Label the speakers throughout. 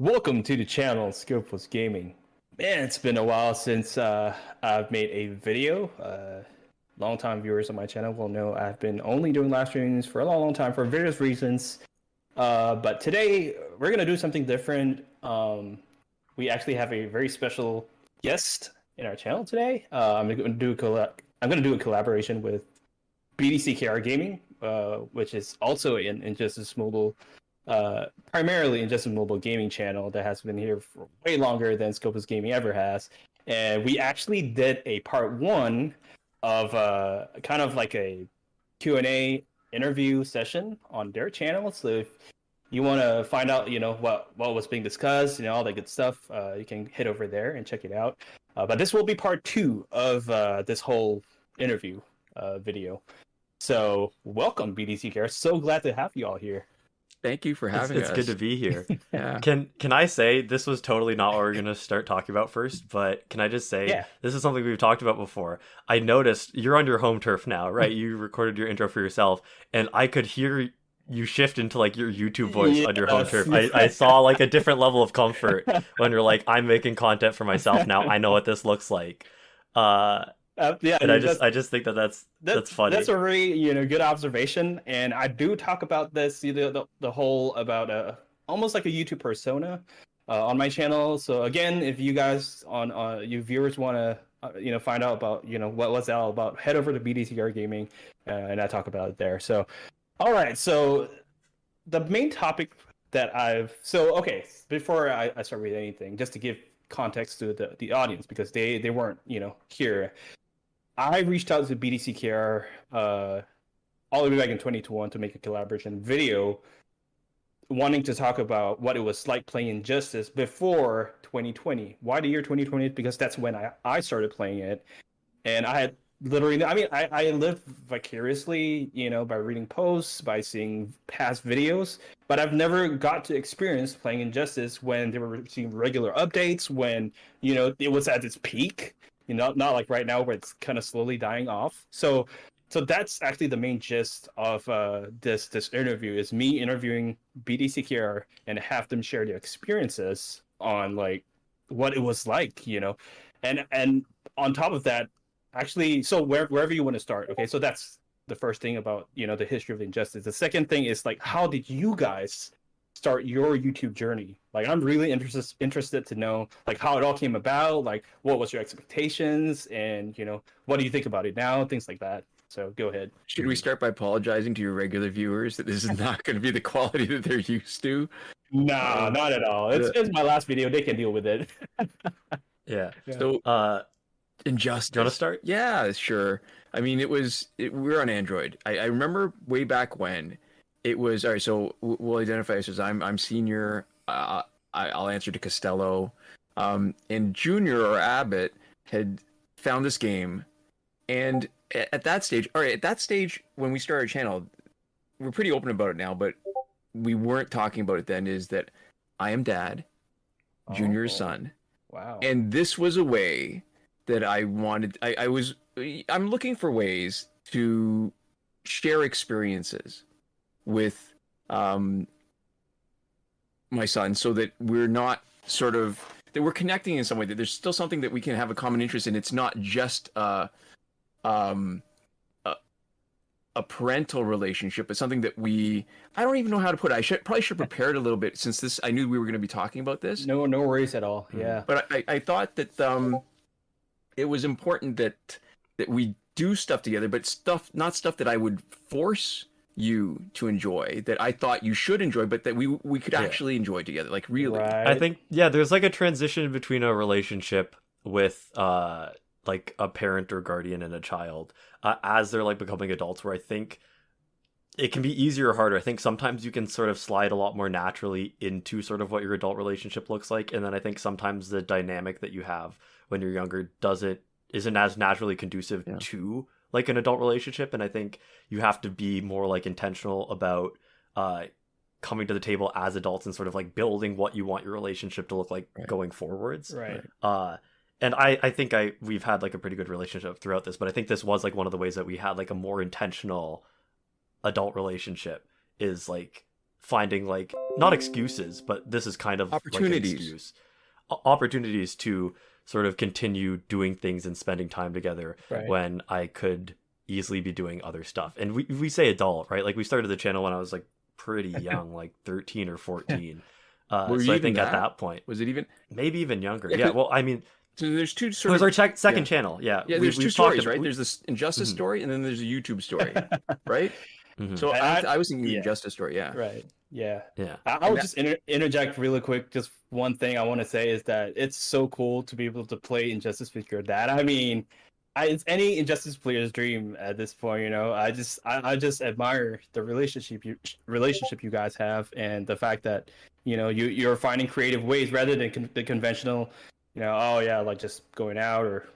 Speaker 1: Welcome to the channel, Skillful Gaming. Man, it's been a while since I've made a video. Long-time viewers on my channel will know I've been only doing live streams for a long time for various reasons. But today we're gonna do something different. We actually have a very special guest in our channel today. I'm gonna do a collaboration with bdckr Gaming, which is also in Injustice Mobile. Primarily in just a mobile gaming channel that has been here for way longer than Scopus Gaming ever has. And we actually did a part one of kind of like a Q&A interview session on their channel. So if you want to find out, what was being discussed, all that good stuff, you can head over there and check it out. But this will be part two of this whole interview video. So welcome, BDCKR. So glad to have you all here.
Speaker 2: Thank you for having us.
Speaker 3: It's good to be here.
Speaker 2: Yeah.
Speaker 3: Can I say this was totally not what we are going to start talking about first, but can I just say This is something we've talked about before. I noticed you're on your home turf now, right? You recorded your intro for yourself, and I could hear you shift into like your YouTube voice on your home turf. I saw like a different level of comfort when you're like, I'm making content for myself now. I know what this looks like. And I just think that's funny.
Speaker 1: That's a really good observation, and I do talk about this the whole about almost like a YouTube persona on my channel. So again, if you guys you viewers want to find out about what's that all about, head over to BDCR Gaming, and I talk about it there. So all right, so the main topic that before I start with anything, just to give context to the audience, because they weren't here. I reached out to bdckr all the way back in 2021 to make a collaboration video, wanting to talk about what it was like playing Injustice before 2020. Why the year 2020? Because that's when I started playing it, and I had literally, I lived vicariously, by reading posts, by seeing past videos, but I've never got to experience playing Injustice when they were receiving regular updates, when it was at its peak. Not like right now where it's kind of slowly dying off. So that's actually the main gist of this interview, is me interviewing bdckr and have them share their experiences on like what it was like, and on top of that, actually, so wherever you want to start. Okay, so that's the first thing about the history of Injustice. The second thing is like, how did you guys start your YouTube journey? Like, I'm really interested to know like how it all came about, like what was your expectations, and what do you think about it now, things like that. So go ahead.
Speaker 2: Should we start by apologizing to your regular viewers that this is not going to be the quality that they're used to?
Speaker 1: No, not at all. It's my last video. They can deal with it.
Speaker 3: Yeah.
Speaker 2: So Injustice.
Speaker 3: Do you want to start?
Speaker 2: Yeah, sure. I mean, we were on Android. I remember way back when it was. All right, so we'll identify us as I'm senior. I'll answer to Costello. And Junior or Abbott had found this game, and at that stage, when we started our channel, we're pretty open about it now, but we weren't talking about it then. Is that I am dad, Junior's son.
Speaker 1: Wow.
Speaker 2: And this was a way that I wanted. I'm looking for ways to share experiences with my son, so that we're not that we're connecting in some way, that there's still something that we can have a common interest in. It's not just a parental relationship, but something that I don't even know how to put it. I probably should prepare it a little bit, since I knew we were going to be talking about this.
Speaker 1: No worries at all. Yeah.
Speaker 2: But I thought that it was important that we do stuff together, but not stuff that I would force you to enjoy, that I thought you should enjoy, but that we could actually enjoy together, like really.
Speaker 1: Right.
Speaker 3: I think there's like a transition between a relationship with like a parent or guardian and a child as they're like becoming adults, where I think it can be easier or harder. I think sometimes you can sort of slide a lot more naturally into sort of what your adult relationship looks like, and then I think sometimes the dynamic that you have when you're younger isn't as naturally conducive to like an adult relationship. And I think you have to be more like intentional about coming to the table as adults and sort of like building what you want your relationship to look like going forwards.
Speaker 1: Right.
Speaker 3: And I think we've had like a pretty good relationship throughout this, but I think this was like one of the ways that we had like a more intentional adult relationship, is like finding like not excuses, but this is kind of
Speaker 2: Opportunities.
Speaker 3: like an excuse, opportunities to sort of continue doing things and spending time together
Speaker 1: Right.
Speaker 3: when I could easily be doing other stuff. And we say adult, right? Like we started the channel when I was like pretty young, like 13 or 14.
Speaker 2: Were
Speaker 3: So
Speaker 2: you
Speaker 3: I
Speaker 2: even
Speaker 3: think at
Speaker 2: that?
Speaker 3: that point,
Speaker 2: Was it even?
Speaker 3: maybe even younger.
Speaker 2: Yeah,
Speaker 3: Yeah.
Speaker 2: 'cause-
Speaker 3: Well, I mean,
Speaker 2: So there's two
Speaker 3: it
Speaker 2: sort
Speaker 3: was
Speaker 2: of.
Speaker 3: our second
Speaker 2: Yeah.
Speaker 3: channel. Yeah.
Speaker 2: Yeah, there's two
Speaker 3: we've
Speaker 2: stories,
Speaker 3: talked
Speaker 2: right? There's this Injustice
Speaker 3: Mhm.
Speaker 2: story, and then there's a YouTube story, right?
Speaker 3: Mhm.
Speaker 2: So
Speaker 1: And
Speaker 2: I was thinking
Speaker 1: yeah.
Speaker 2: Injustice story, yeah.
Speaker 1: Right. Yeah.
Speaker 3: Yeah.
Speaker 1: I'll just interject really quick. Just one thing I want to say is that it's so cool to be able to play Injustice with your dad. I mean, it's any Injustice player's dream at this point. You know, I just admire the relationship you guys have, and the fact that you're finding creative ways rather than the conventional. Oh yeah, like just going out or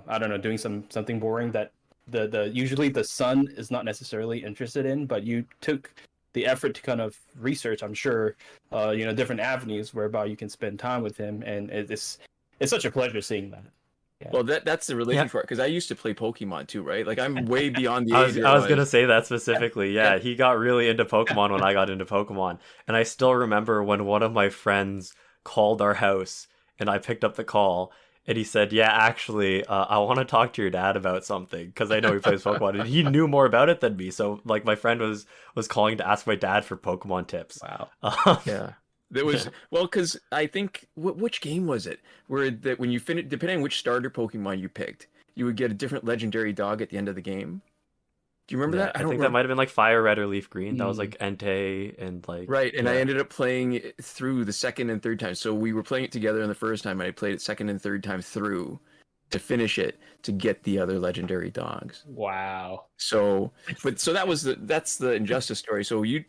Speaker 1: I don't know, doing something boring that the usually the son is not necessarily interested in, but you took the effort to kind of research, I'm sure, different avenues whereby you can spend time with him, and it's such a pleasure seeing that. Yeah.
Speaker 2: Well, that's the relationship part, because I used to play Pokemon too, right? Like I'm way beyond the
Speaker 3: I
Speaker 2: age.
Speaker 3: was gonna say that specifically. Yeah,
Speaker 2: Yeah.
Speaker 3: he got really into Pokemon when I got into Pokemon, and I still remember when one of my friends called our house, and I picked up the call, and he said, "Yeah, actually, I want to talk to your dad about something because I know he plays Pokemon, and he knew more about it than me." So, like, my friend was calling to ask my dad for Pokemon tips.
Speaker 1: Wow.
Speaker 2: Yeah. There was well, because I think which game was it where that when you finish, depending on which starter Pokemon you picked, you would get a different legendary dog at the end of the game. Do you remember
Speaker 3: Yeah,
Speaker 2: that?
Speaker 3: I
Speaker 2: don't
Speaker 3: think that might have been like Fire Red or Leaf Green. That was
Speaker 1: Mm.
Speaker 3: like Entei and like
Speaker 2: Right, and I
Speaker 3: yeah.
Speaker 2: ended up playing it through the second and third time. So we were playing it together on the first time, and I played it second and third time through to finish it to get the other legendary dogs.
Speaker 1: Wow.
Speaker 2: So that's the Injustice story. So you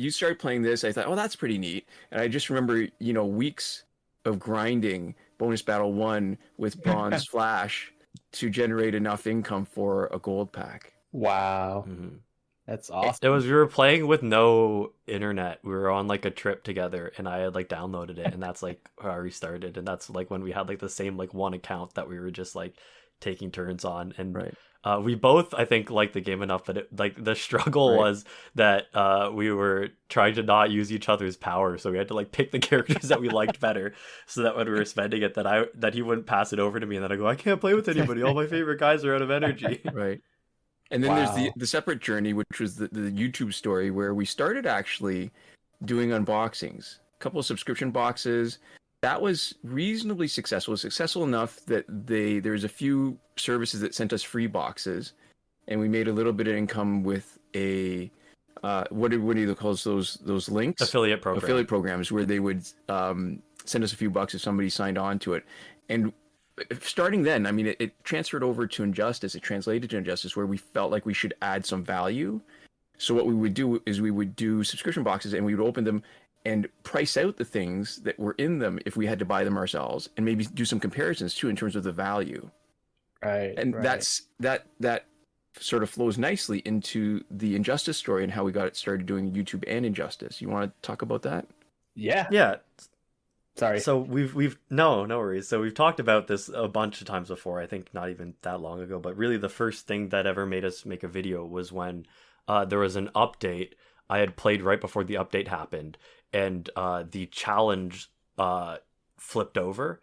Speaker 2: started playing this. I thought, oh, that's pretty neat. And I just remember, weeks of grinding Bonus Battle 1 with Bronze Flash to generate enough income for a gold pack.
Speaker 1: Wow.
Speaker 3: Mhm.
Speaker 1: That's awesome.
Speaker 3: It was we were playing with no internet. We were on like a trip together, and I had like downloaded it, and that's like how we started. And that's like when we had like the same like one account that we were just like taking turns on. And
Speaker 2: Right.
Speaker 3: we both, I think, liked the game enough, but like the struggle
Speaker 2: Right.
Speaker 3: was that we were trying to not use each other's power, so we had to like pick the characters that we liked better, so that when we were spending it, that he wouldn't pass it over to me, and then I go, I can't play with anybody. All my favorite guys are out of energy.
Speaker 2: Right. And then there's
Speaker 1: Wow.
Speaker 2: the separate journey, which was the YouTube story, where we started actually doing unboxings, a couple of subscription boxes. That was reasonably successful. Successful enough that there's a few services that sent us free boxes, and we made a little bit of income with a what do you call those links?
Speaker 3: Affiliate program.
Speaker 2: Affiliate programs, where they would send us a few bucks if somebody signed on to it. And starting then, I mean, it transferred over to Injustice. It translated to Injustice, where we felt like we should add some value. So what we would do is we would do subscription boxes, and we would open them and price out the things that were in them if we had to buy them ourselves, and maybe do some comparisons too in terms of the value.
Speaker 1: Right.
Speaker 2: And
Speaker 1: right.
Speaker 2: that sort of flows nicely into the Injustice story and how we got it started doing YouTube and Injustice. You want to talk about that?
Speaker 1: Yeah.
Speaker 3: Yeah.
Speaker 1: Sorry.
Speaker 3: So we've no worries. So we've talked about this a bunch of times before. I think not even that long ago, but really the first thing that ever made us make a video was when there was an update. I had played right before the update happened, and the challenge flipped over.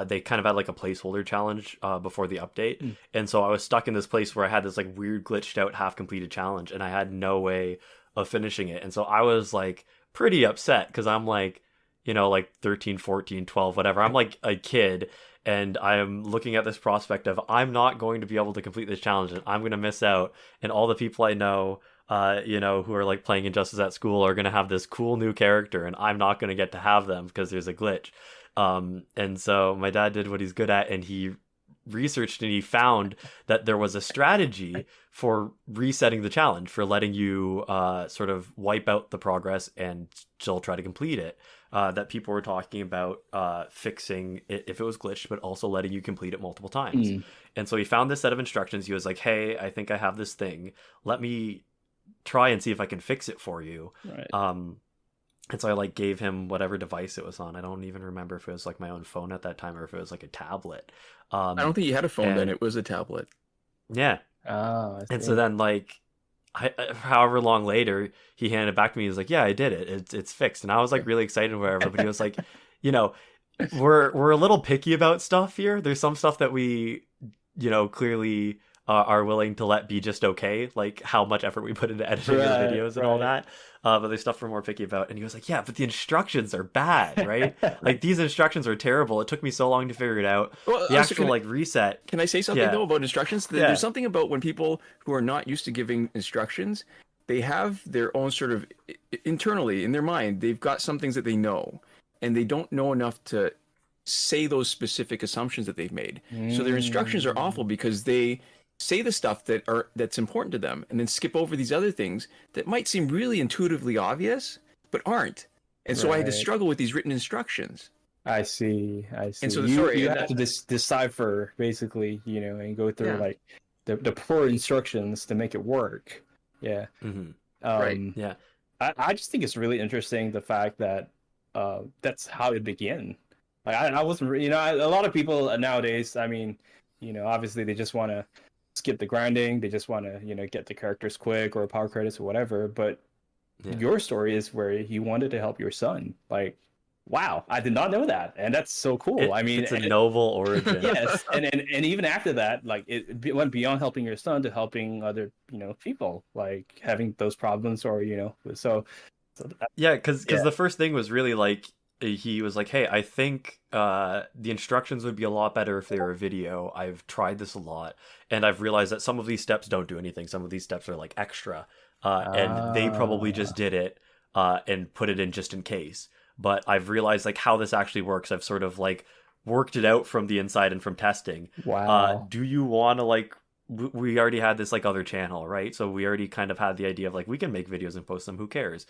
Speaker 3: They kind of had like a placeholder challenge before the update, and so I was stuck in this place where I had this like weird glitched out half completed challenge, and I had no way of finishing it. And so I was like pretty upset because I'm like, like 13, 14, 12, whatever. I'm like a kid, and I'm looking at this prospect of I'm not going to be able to complete this challenge, and I'm going to miss out. And all the people I know, who are like playing Injustice at school are going to have this cool new character, and I'm not going to get to have them because there's a glitch. And so my dad did what he's good at, and he researched and he found that there was a strategy for resetting the challenge, for letting you sort of wipe out the progress and still try to complete it. That people were talking about fixing it if it was glitched, but also letting you complete it multiple times. And so he found this set of instructions. He was like, hey, I think I have this thing. Let me try and see if I can fix it for you.
Speaker 1: Right.
Speaker 3: And so I like gave him whatever device it was on. I don't even remember if it was like my own phone at that time or if it was like a tablet.
Speaker 2: I don't think you had a phone then. It was a tablet.
Speaker 3: Yeah.
Speaker 1: Oh, I
Speaker 3: And
Speaker 1: see.
Speaker 3: so then like however long later, he handed it back to me. He was like, "Yeah, I did it. It's fixed." And I was like really excited or whatever. But he was like, you know, we're a little picky about stuff here. There's some stuff that we, clearly are willing to let be just okay, like how much effort we put into editing our
Speaker 1: Right,
Speaker 3: videos and all
Speaker 1: right.
Speaker 3: that. But there's stuff we're more picky about. And he was like, "Yeah, but the instructions are bad, right? Like these instructions are terrible. It took me so long to figure it out.
Speaker 2: Well,
Speaker 3: The
Speaker 2: also,
Speaker 3: actual like reset."
Speaker 2: can I say something
Speaker 3: Yeah,
Speaker 2: though about instructions? There's
Speaker 3: yeah.
Speaker 2: something about when people who are not used to giving instructions, they have their own sort of internally in their mind, they've got some things that they know, and they don't know enough to say those specific assumptions that they've made. So their instructions are awful
Speaker 1: Mm,
Speaker 2: because they say the stuff that's important to them and then skip over these other things that might seem really intuitively obvious but aren't. And so I had to
Speaker 1: right.
Speaker 2: struggle with these written instructions.
Speaker 1: I see. I
Speaker 2: And
Speaker 1: see.
Speaker 2: so the
Speaker 1: You
Speaker 2: sorry,
Speaker 1: have
Speaker 2: and that
Speaker 1: to decipher basically, and go through
Speaker 2: yeah,
Speaker 1: like the poor instructions to make it work. Yeah.
Speaker 3: Hmm.
Speaker 2: right.
Speaker 1: Um,
Speaker 3: Yeah.
Speaker 1: I just think it's really interesting the fact that that's how it began. Like I wasn't, a lot of people nowadays, I mean, obviously they just want to skip the grinding, they just want to, get the characters quick or power credits or whatever. But
Speaker 3: Yeah.
Speaker 1: your story is where you wanted to help your son. Like, wow, I did not know that, and that's so cool. I mean,
Speaker 3: It's a noble origin.
Speaker 1: yes, and even after that, like went beyond helping your son to helping other people, like having those problems or so
Speaker 3: Yeah, because
Speaker 1: yeah.
Speaker 3: the first thing was really like he was like, "Hey, I think the instructions would be a lot better if they were a video. I've tried this a lot, and I've realized that some of these steps don't do anything. Some of these steps are like extra, and they probably just
Speaker 1: Ah,
Speaker 3: did it and put it in just in case. But I've realized like how this actually works. I've sort of like worked it out from the inside and from testing.
Speaker 1: wow.
Speaker 3: Do you want to like we already had this like other channel, right? So we already kind of had the idea of like we can make videos and post them. Who cares?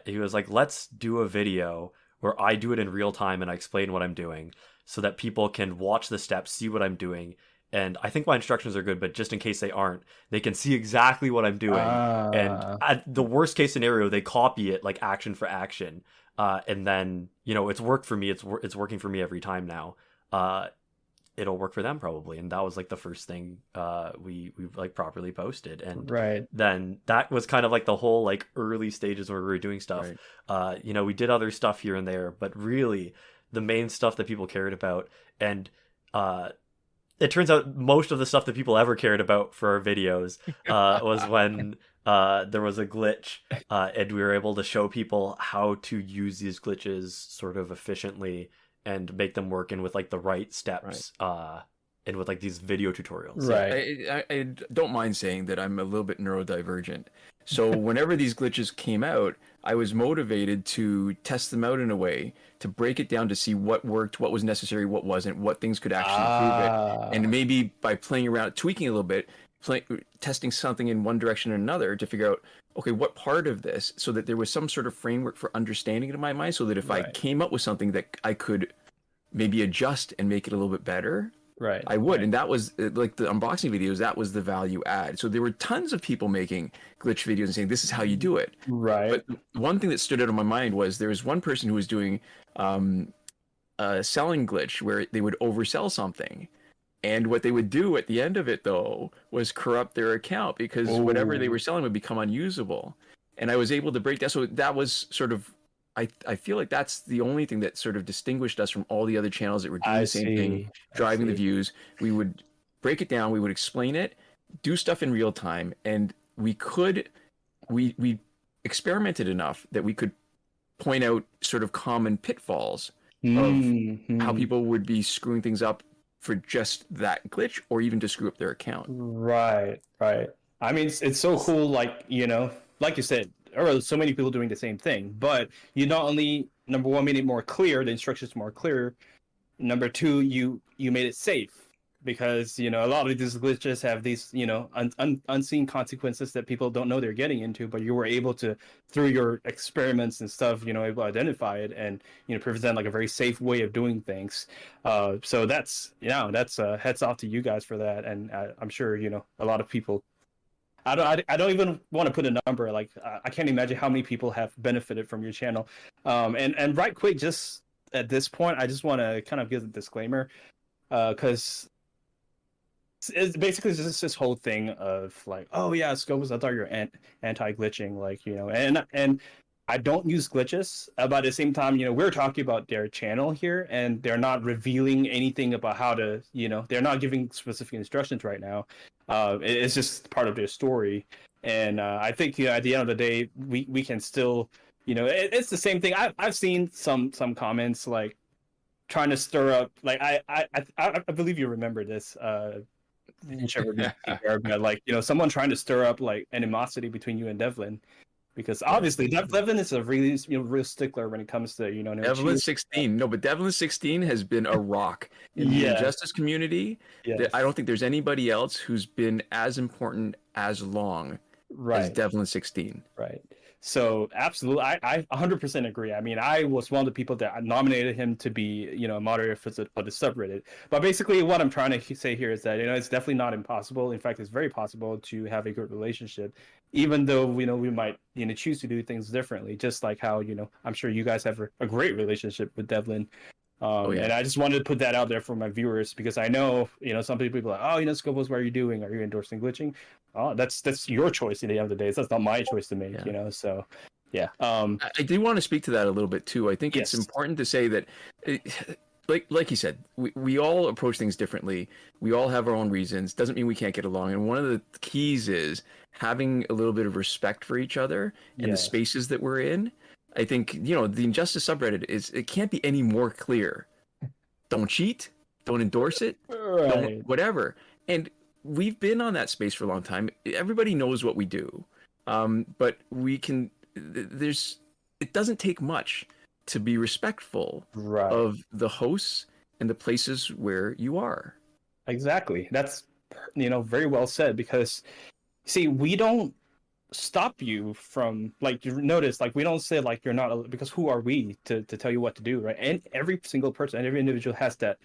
Speaker 3: He was like, let's do a video where I do it in real time and I explain what I'm doing so that people can watch the steps, see what I'm doing. And I think my instructions are good, but just in case they aren't, they can see exactly what I'm doing. And
Speaker 1: Ah,
Speaker 3: at the worst case scenario, they copy it like action for action. And then, it's worked for me. It's working for me every time now. It'll work for them probably. And that was like the first thing we like properly posted. And
Speaker 1: right.
Speaker 3: then that was kind of like the whole like early stages where we were doing stuff.
Speaker 2: Right.
Speaker 3: We did other stuff here and there, but really the main stuff that people cared about, and it turns out most of the stuff that people ever cared about for our videos was when there was a glitch, and we were able to show people how to use these glitches sort of efficiently and make them work in with like the right steps, and with like these video tutorials. Yeah.
Speaker 1: Right.
Speaker 2: I don't mind saying that I'm a little bit neurodivergent. So whenever these glitches came out, I was motivated to test them out in a way to break it down to see what worked, what was necessary, what wasn't, what things could actually improve it, and
Speaker 1: Ah,
Speaker 2: maybe by playing around, tweaking a little bit, testing something in one direction or another to figure out, okay, what part of this, so that there was some sort of framework for understanding it in my mind, so that if I
Speaker 1: right.
Speaker 2: came up with something that I could maybe adjust and make it a little bit better,
Speaker 1: Right.
Speaker 2: I would.
Speaker 1: Right.
Speaker 2: And that was like the unboxing videos, that was the value add. So there were tons of people making glitch videos and saying, this is how you do it.
Speaker 1: Right.
Speaker 2: But one thing that stood out in my mind was there was one person who was doing a selling glitch where they would oversell something. And what they would do at the end of it, though, was corrupt their account because whatever they
Speaker 1: Oh,
Speaker 2: were selling would become unusable. And I was able to break that. So that was sort of, I feel like that's the only thing that sort of distinguished us from all the other channels that were doing
Speaker 1: I
Speaker 2: the same thing,
Speaker 1: see. I
Speaker 2: driving the
Speaker 1: see.
Speaker 2: views. We would break it down, we would explain it, do stuff in real time, and we experimented enough that we could point out sort of common pitfalls of how
Speaker 1: Hmm.
Speaker 2: people would be screwing things up for just that glitch or even to screw up their account.
Speaker 1: Right, right. I mean, it's so cool, like, like you said, there are so many people doing the same thing, but you not only, number one, made it more clear, the instructions more clear. Number two, you made it safe because, a lot of these glitches have these, unseen consequences that people don't know they're getting into, but you were able to, through your experiments and stuff, able to identify it and, present like a very safe way of doing things. So that's heads off to you guys for that. And I'm sure, a lot of people, I don't even want to put a number. Like, I can't imagine how many people have benefited from your channel. And right quick, just at this point, I just want to kind of give a disclaimer, because it's basically just this whole thing of like, oh yeah, Scopus, I thought you're anti-glitching, like, and I don't use glitches, but at the same time, we're talking about their channel here, and they're not revealing anything about how to, they're not giving specific instructions right now. It's just part of their story, and I think at the end of the day, we can still, it's the same thing. I've seen some comments like trying to stir up, like I believe you remember this. Whichever but like someone trying to stir up like animosity between you and Devlin, because obviously Devlin is a really real stickler when it comes to no
Speaker 2: Devlin
Speaker 1: cheating.
Speaker 2: 16. No, but Devlin 16 has been a rock in the
Speaker 1: Yeah.
Speaker 2: injustice community.
Speaker 1: Yes.
Speaker 2: I don't think there's anybody else who's been as important as long as
Speaker 1: Right.
Speaker 2: Devlin 16.
Speaker 1: Right. So absolutely, I 100% agree. I mean, I was one of the people that nominated him to be, a moderator for the subreddit. But basically, what I'm trying to say here is that it's definitely not impossible. In fact, it's very possible to have a good relationship, even though we might choose to do things differently. Just like how I'm sure you guys have a great relationship with Devlin. And I just wanted to put that out there for my viewers, because I know, some people are like, oh, Scopus, what are you doing? Are you endorsing glitching? Oh, that's your choice at the end of the day. That's not my choice to make, so yeah.
Speaker 2: I do want to speak to that a little bit too. I think
Speaker 1: Yes.
Speaker 2: it's important to say that, like you said, we all approach things differently. We all have our own reasons. Doesn't mean we can't get along. And one of the keys is having a little bit of respect for each other and the spaces that we're in. I think, the Injustice subreddit it can't be any more clear. Don't cheat, don't endorse it, don't whatever. And we've been on that space for a long time. Everybody knows what we do. But it doesn't take much to be respectful of the hosts and the places where you are.
Speaker 1: Exactly. That's, very well said, because see, we don't stop you from, like, you notice, like, we don't say like you're not, because who are we to tell you what to do, right? And every single person and every individual has that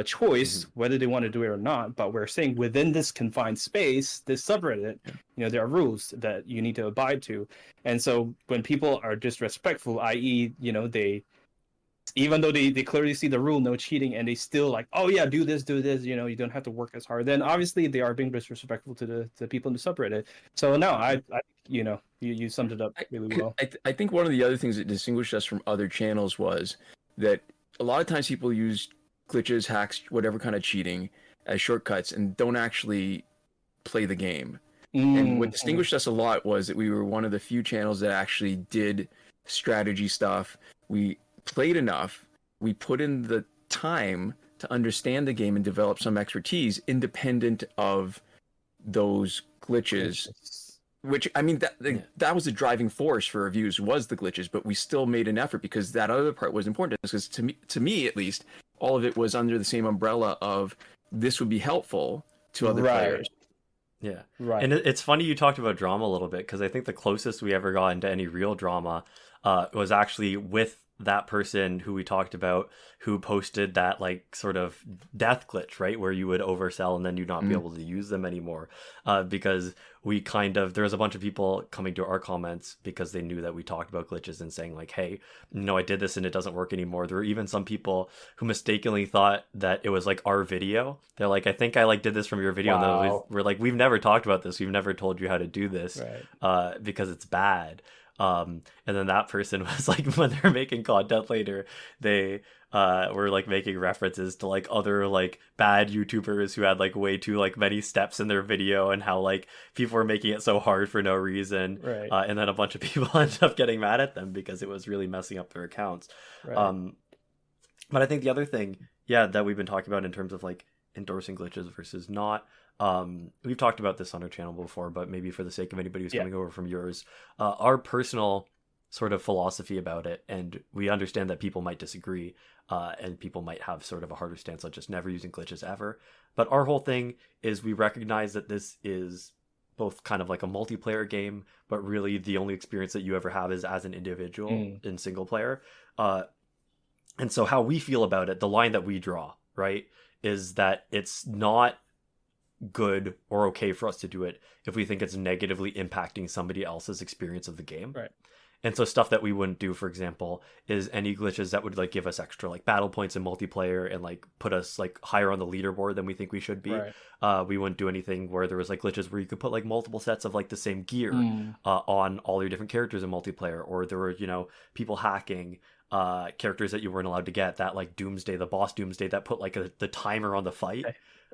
Speaker 1: choice, whether they want to do it or not. But we're saying within this confined space, this subreddit, there are rules that you need to abide to. And so when people are disrespectful, i.e., they, even though they clearly see the rule, no cheating, and they still like, oh yeah, do this, you don't have to work as hard, then obviously they are being disrespectful to the people in the subreddit. So no, I you summed it up really well.
Speaker 2: I think one of the other things that distinguished us from other channels was that a lot of times people use glitches, hacks, whatever kind of cheating as shortcuts and don't actually play the game. And what distinguished us a lot was that we were one of the few channels that actually did strategy stuff. We played enough, we put in the time to understand the game and develop some expertise independent of those glitches. Which, I mean, that was the driving force for our views, was the glitches, but we still made an effort because that other part was important. Because to me at least, all of it was under the same umbrella of this would be helpful to other players.
Speaker 3: Yeah. Right. And it's funny you talked about drama a little bit, because I think the closest we ever got into any real drama was actually with that person who we talked about, who posted that like sort of death glitch, right, where you would oversell and then you'd not be able to use them anymore, because there was a bunch of people coming to our comments because they knew that we talked about glitches and saying like, hey, I did this and it doesn't work anymore. There were even some people who mistakenly thought that it was like our video. They're like, I think I like did this from your video.
Speaker 1: Wow.
Speaker 3: And then we're like, we've never talked about this, we've never told you how to do this, because it's bad. And then that person was like, when they were making content later, they were like making references to like other like bad YouTubers who had like way too like many steps in their video, and how like people were making it so hard for no reason. And then a bunch of people ended up getting mad at them because it was really messing up their accounts. But I think the other thing, that we've been talking about in terms of like endorsing glitches versus not, we've talked about this on our channel before, but maybe for the sake of anybody who's coming over from yours, our personal sort of philosophy about it, and we understand that people might disagree, and people might have sort of a harder stance on just never using glitches ever, but our whole thing is we recognize that this is both kind of like a multiplayer game, but really the only experience that you ever have is as an individual in single player, and so how we feel about it, the line that we draw, right, is that it's not good or okay for us to do it if we think it's negatively impacting somebody else's experience of the game. And so stuff that we wouldn't do, for example, is any glitches that would like give us extra like battle points in multiplayer and like put us like higher on the leaderboard than we think we should be.
Speaker 1: Right.
Speaker 3: We wouldn't do anything where there was like glitches where you could put like multiple sets of like the same gear
Speaker 1: Mm.
Speaker 3: on all your different characters in multiplayer, or there were people hacking characters that you weren't allowed to get, that like Doomsday, the boss Doomsday, that put like the timer on the fight.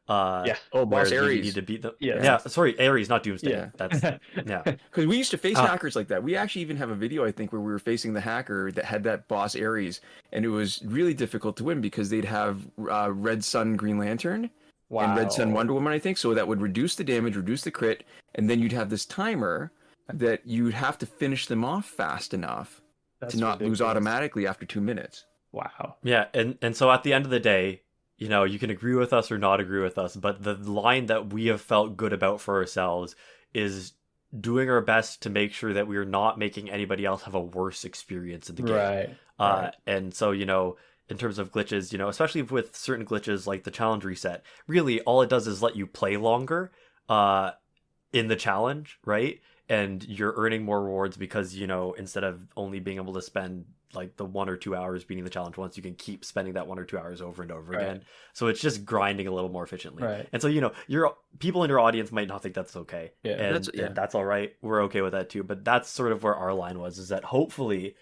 Speaker 1: Yeah.
Speaker 2: Oh,
Speaker 3: where
Speaker 2: boss
Speaker 3: you
Speaker 2: Ares.
Speaker 3: need to beat them.
Speaker 1: Yes.
Speaker 3: Yeah, sorry, Ares, not Doomsday.
Speaker 1: Yeah.
Speaker 3: That's yeah.
Speaker 2: Because we used to face
Speaker 3: Ah.
Speaker 2: hackers like that. We actually even have a video, I think, where we were facing the hacker that had that boss Ares, and it was really difficult to win because they'd have Red Sun Green Lantern and Red Sun Wonder Woman, I think. So that would reduce the damage, reduce the crit, and then you'd have this timer that you'd have to finish them off fast enough to not lose automatically after 2 minutes.
Speaker 1: Wow.
Speaker 3: Yeah, and so at the end of the day, you can agree with us or not agree with us, but the line that we have felt good about for ourselves is doing our best to make sure that we're not making anybody else have a worse experience in the game.
Speaker 1: Right.
Speaker 3: And so, in terms of glitches, especially with certain glitches like the challenge reset, really all it does is let you play longer in the challenge, right? And you're earning more rewards because, instead of only being able to spend like the 1 or 2 hours beating the challenge once, you can keep spending that 1 or 2 hours over and over again. So it's just grinding a little more efficiently.
Speaker 1: Right.
Speaker 3: And so, your people in your audience might not think that's okay.
Speaker 1: Yeah.
Speaker 3: And that's all right. We're okay with that too. But that's sort of where our line was, is that hopefully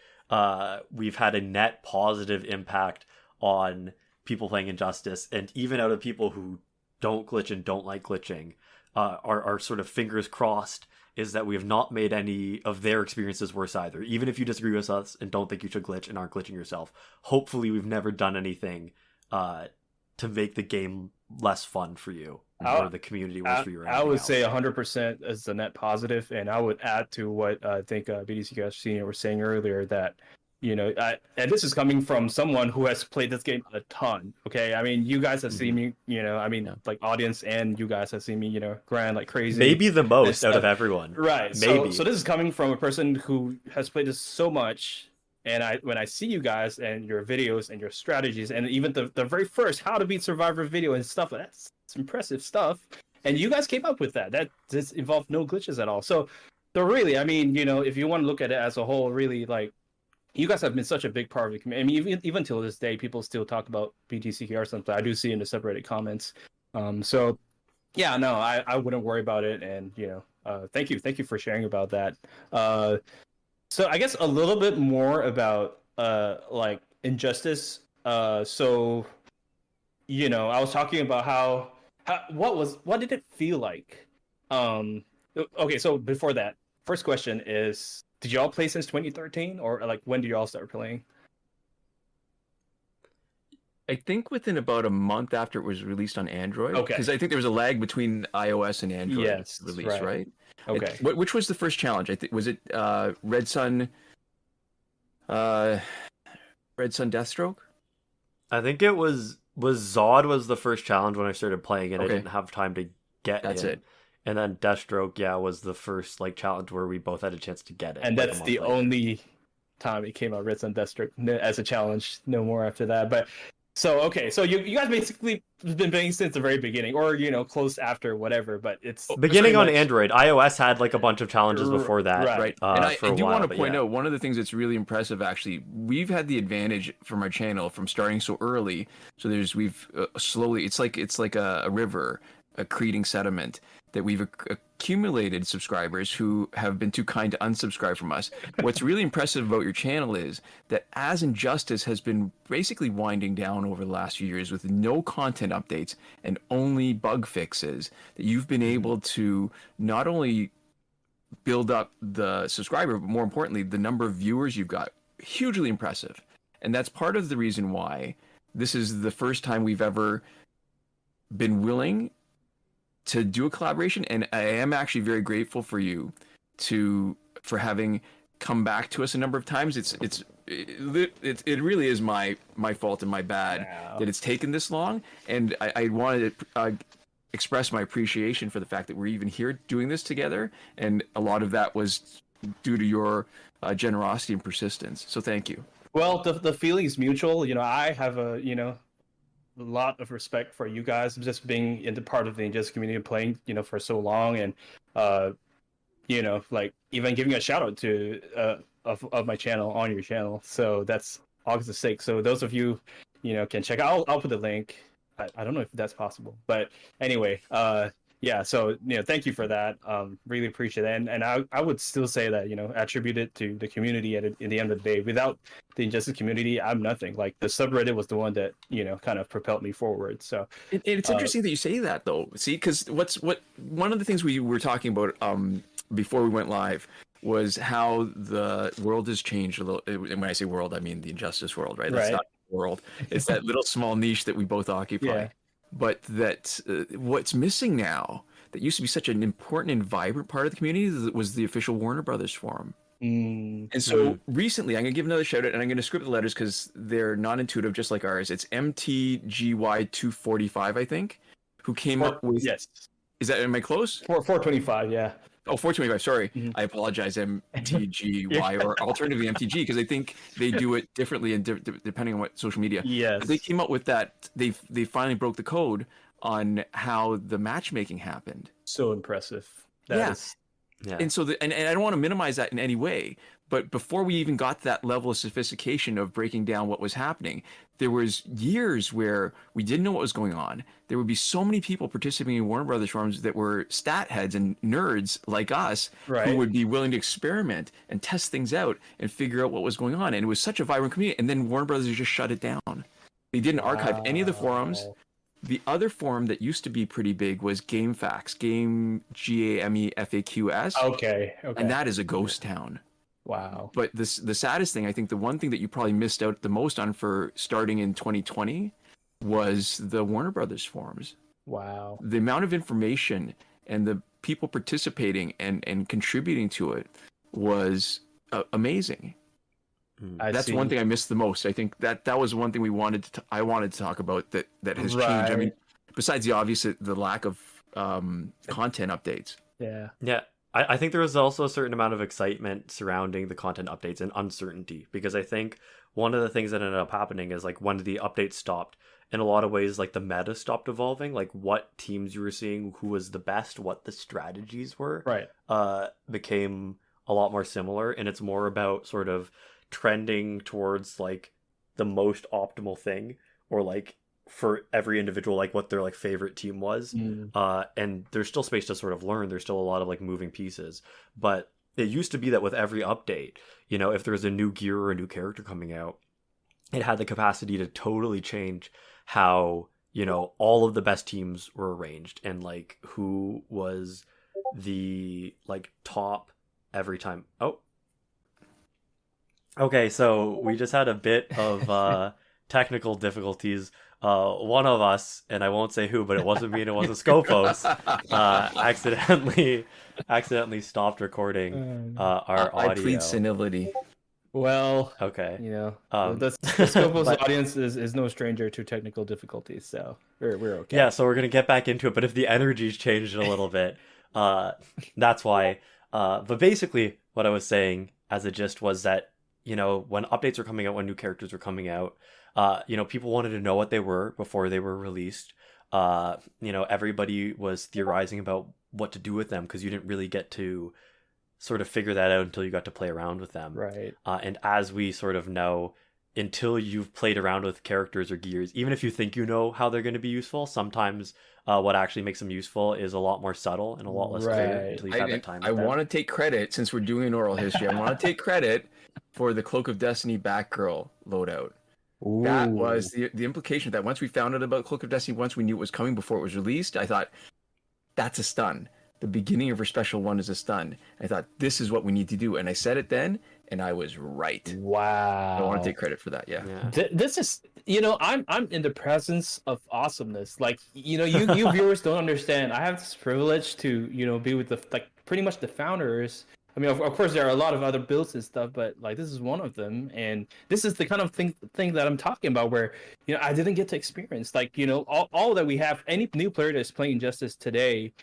Speaker 3: we've had a net positive impact on people playing Injustice, and even out of people who don't glitch and don't like glitching, our sort of fingers crossed is that we have not made any of their experiences worse either. Even if you disagree with us and don't think you should glitch and aren't glitching yourself, hopefully we've never done anything to make the game less fun for you or the community worse for you.
Speaker 1: I would say 100% is the net positive, and I would add to what I think bdckr Senior was saying earlier, that and this is coming from someone who has played this game a ton. Okay, I mean, you guys have seen me, like audience, and you guys have seen me, grind like crazy.
Speaker 3: Maybe the most out of everyone.
Speaker 1: Right.
Speaker 3: Maybe.
Speaker 1: So this is coming from a person who has played this so much, and when I see you guys and your videos and your strategies, and even the very first How to Beat Survivor video and stuff, that's impressive stuff. And you guys came up with that. That this involved no glitches at all. So really, I mean, if you want to look at it as a whole, really, like, you guys have been such a big part of the community. I mean, even till this day, people still talk about bdckr or something. I do see in the subreddit comments. So yeah, no, I wouldn't worry about it. And thank you for sharing about that. So I guess a little bit more about like Injustice. So I was talking about how what did it feel like? Okay, so before that, first question is, did y'all play since 2013, or like when did y'all start playing?
Speaker 2: I think within about a month after it was released on Android.
Speaker 1: Okay.
Speaker 2: Because I think there was a lag between iOS and Android release, right?
Speaker 1: Okay.
Speaker 2: Which was the first challenge? I think was it Red Sun Deathstroke?
Speaker 3: I think it was Zod was the first challenge when I started playing, and I didn't have time to get
Speaker 2: That's it.
Speaker 3: And then Deathstroke, was the first like challenge where we both had a chance to get it.
Speaker 1: And
Speaker 3: like,
Speaker 1: that's the only time it came out, Red Sun Deathstroke, as a challenge. No more after that. But so you guys basically been playing since the very beginning, or close after, whatever. But it's
Speaker 3: beginning on Android. iOS had like a bunch of challenges before that,
Speaker 2: right? And I do want to point
Speaker 3: out
Speaker 2: one of the things that's really impressive. Actually, we've had the advantage from our channel from starting so early. So we've slowly. It's like a river accreting sediment, that we've accumulated subscribers who have been too kind to unsubscribe from us. What's really impressive about your channel is that as Injustice has been basically winding down over the last few years with no content updates and only bug fixes, that you've been able to not only build up the subscriber, but more importantly, the number of viewers you've got. Hugely impressive. And that's part of the reason why this is the first time we've ever been willing to do a collaboration, and I am actually very grateful for you for having come back to us a number of times. It really is my fault and my bad that it's taken this long, and I wanted to express my appreciation for the fact that we're even here doing this together, and a lot of that was due to your generosity and persistence. So thank you.
Speaker 1: Well, the feeling's mutual. I have a lot of respect for you guys, just being in the part of the Injustice community and playing for so long, and like even giving a shout out to of my channel on your channel. So that's August the 6th. So those of you, can check out. I'll put the link. I don't know if that's possible, but anyway, yeah. So thank you for that. Really appreciate it. And I would still say that attribute it to the community in the end of the day. Without the injustice community, I'm nothing. Like the subreddit was the one that kind of propelled me forward. So
Speaker 2: it's interesting that you say that though. See, because one of the things we were talking about before we went live was how the world has changed a little. And when I say world, I mean the injustice world, right? That's not the world. It's that little small niche that we both occupy.
Speaker 1: Yeah.
Speaker 2: But that what's missing now that used to be such an important and vibrant part of the community was the official Warner Brothers forum. And so recently, I'm going to give another shout out, and I'm going to script the letters because they're non-intuitive, just like ours. It's MTGY245, I think, who came up with.
Speaker 1: Yes.
Speaker 2: Is that, am I close?
Speaker 1: 425, yeah.
Speaker 2: Oh, 425, sorry. I apologize, MTGY, or alternatively MTG, because I think they do it differently and depending on what social media.
Speaker 1: Yes.
Speaker 2: But they came up with that. They finally broke the code on how the matchmaking happened.
Speaker 1: So impressive. That is.
Speaker 2: Yeah. And so, and I don't want to minimize that in any way, but before we even got to that level of sophistication of breaking down what was happening, there was years where we didn't know what was going on. There would be so many people participating in Warner Brothers forums that were stat heads and nerds like us who would be willing to experiment and test things out and figure out what was going on. And it was such a vibrant community. And then Warner Brothers just shut it down. They didn't archive any of the forums. The other forum that used to be pretty big was GameFAQs, GAMEFAQS.
Speaker 1: Okay.
Speaker 2: And that is a ghost town.
Speaker 1: Wow.
Speaker 2: But the saddest thing, I think the one thing that you probably missed out the most on for starting in 2020 was the Warner Brothers forums.
Speaker 1: Wow.
Speaker 2: The amount of information and the people participating and contributing to it was amazing. That's one thing I missed the most. I think that was one thing I wanted to talk about that has changed. I mean, besides the obvious, the lack of content updates.
Speaker 1: Yeah.
Speaker 3: Yeah. I think there was also a certain amount of excitement surrounding the content updates and uncertainty, because I think one of the things that ended up happening is like when the updates stopped, in a lot of ways, like the meta stopped evolving, like what teams you were seeing, who was the best, what the strategies were, became a lot more similar. And it's more about sort of trending towards like the most optimal thing, or like for every individual, like what their like favorite team was. And there's still space to sort of learn. There's still a lot of like moving pieces, but it used to be that with every update, if there's a new gear or a new character coming out, it had the capacity to totally change how all of the best teams were arranged and like who was the like top every time. Okay, so we just had a bit of technical difficulties. One of us, and I won't say who, but it wasn't me and it wasn't Scopos, accidentally stopped recording our audio.
Speaker 2: I plead senility.
Speaker 1: Well,
Speaker 3: okay.
Speaker 1: The Scopos audience is no stranger to technical difficulties, so we're okay.
Speaker 3: Yeah, so we're gonna get back into it, but if the energy's changed a little bit, that's why. But basically, what I was saying as a gist was that when updates were coming out, when new characters were coming out, people wanted to know what they were before they were released. Everybody was theorizing about what to do with them because you didn't really get to sort of figure that out until you got to play around with them.
Speaker 1: Right.
Speaker 3: And as we sort of know, until you've played around with characters or gears, even if you think you know how they're going to be useful, sometimes what actually makes them useful is a lot more subtle and a lot less clear until you've had that time.
Speaker 2: I want to take credit, since we're doing an oral history, I want to take credit for the Cloak of Destiny Batgirl loadout. Ooh. That was the implication that once we found out about Cloak of Destiny, once we knew it was coming before it was released, I thought, that's a stun. The beginning of her special one is a stun. I thought, this is what we need to do. And I said it then, and I was right.
Speaker 1: Wow.
Speaker 2: I want to take credit for that, yeah.
Speaker 1: This is, I'm in the presence of awesomeness. Like, you viewers don't understand. I have this privilege to, be with pretty much the founders. I mean, of course, there are a lot of other builds and stuff, but like this is one of them, and this is the kind of thing that I'm talking about, where I didn't get to experience. Like all that we have. Any new player that's playing Justice today,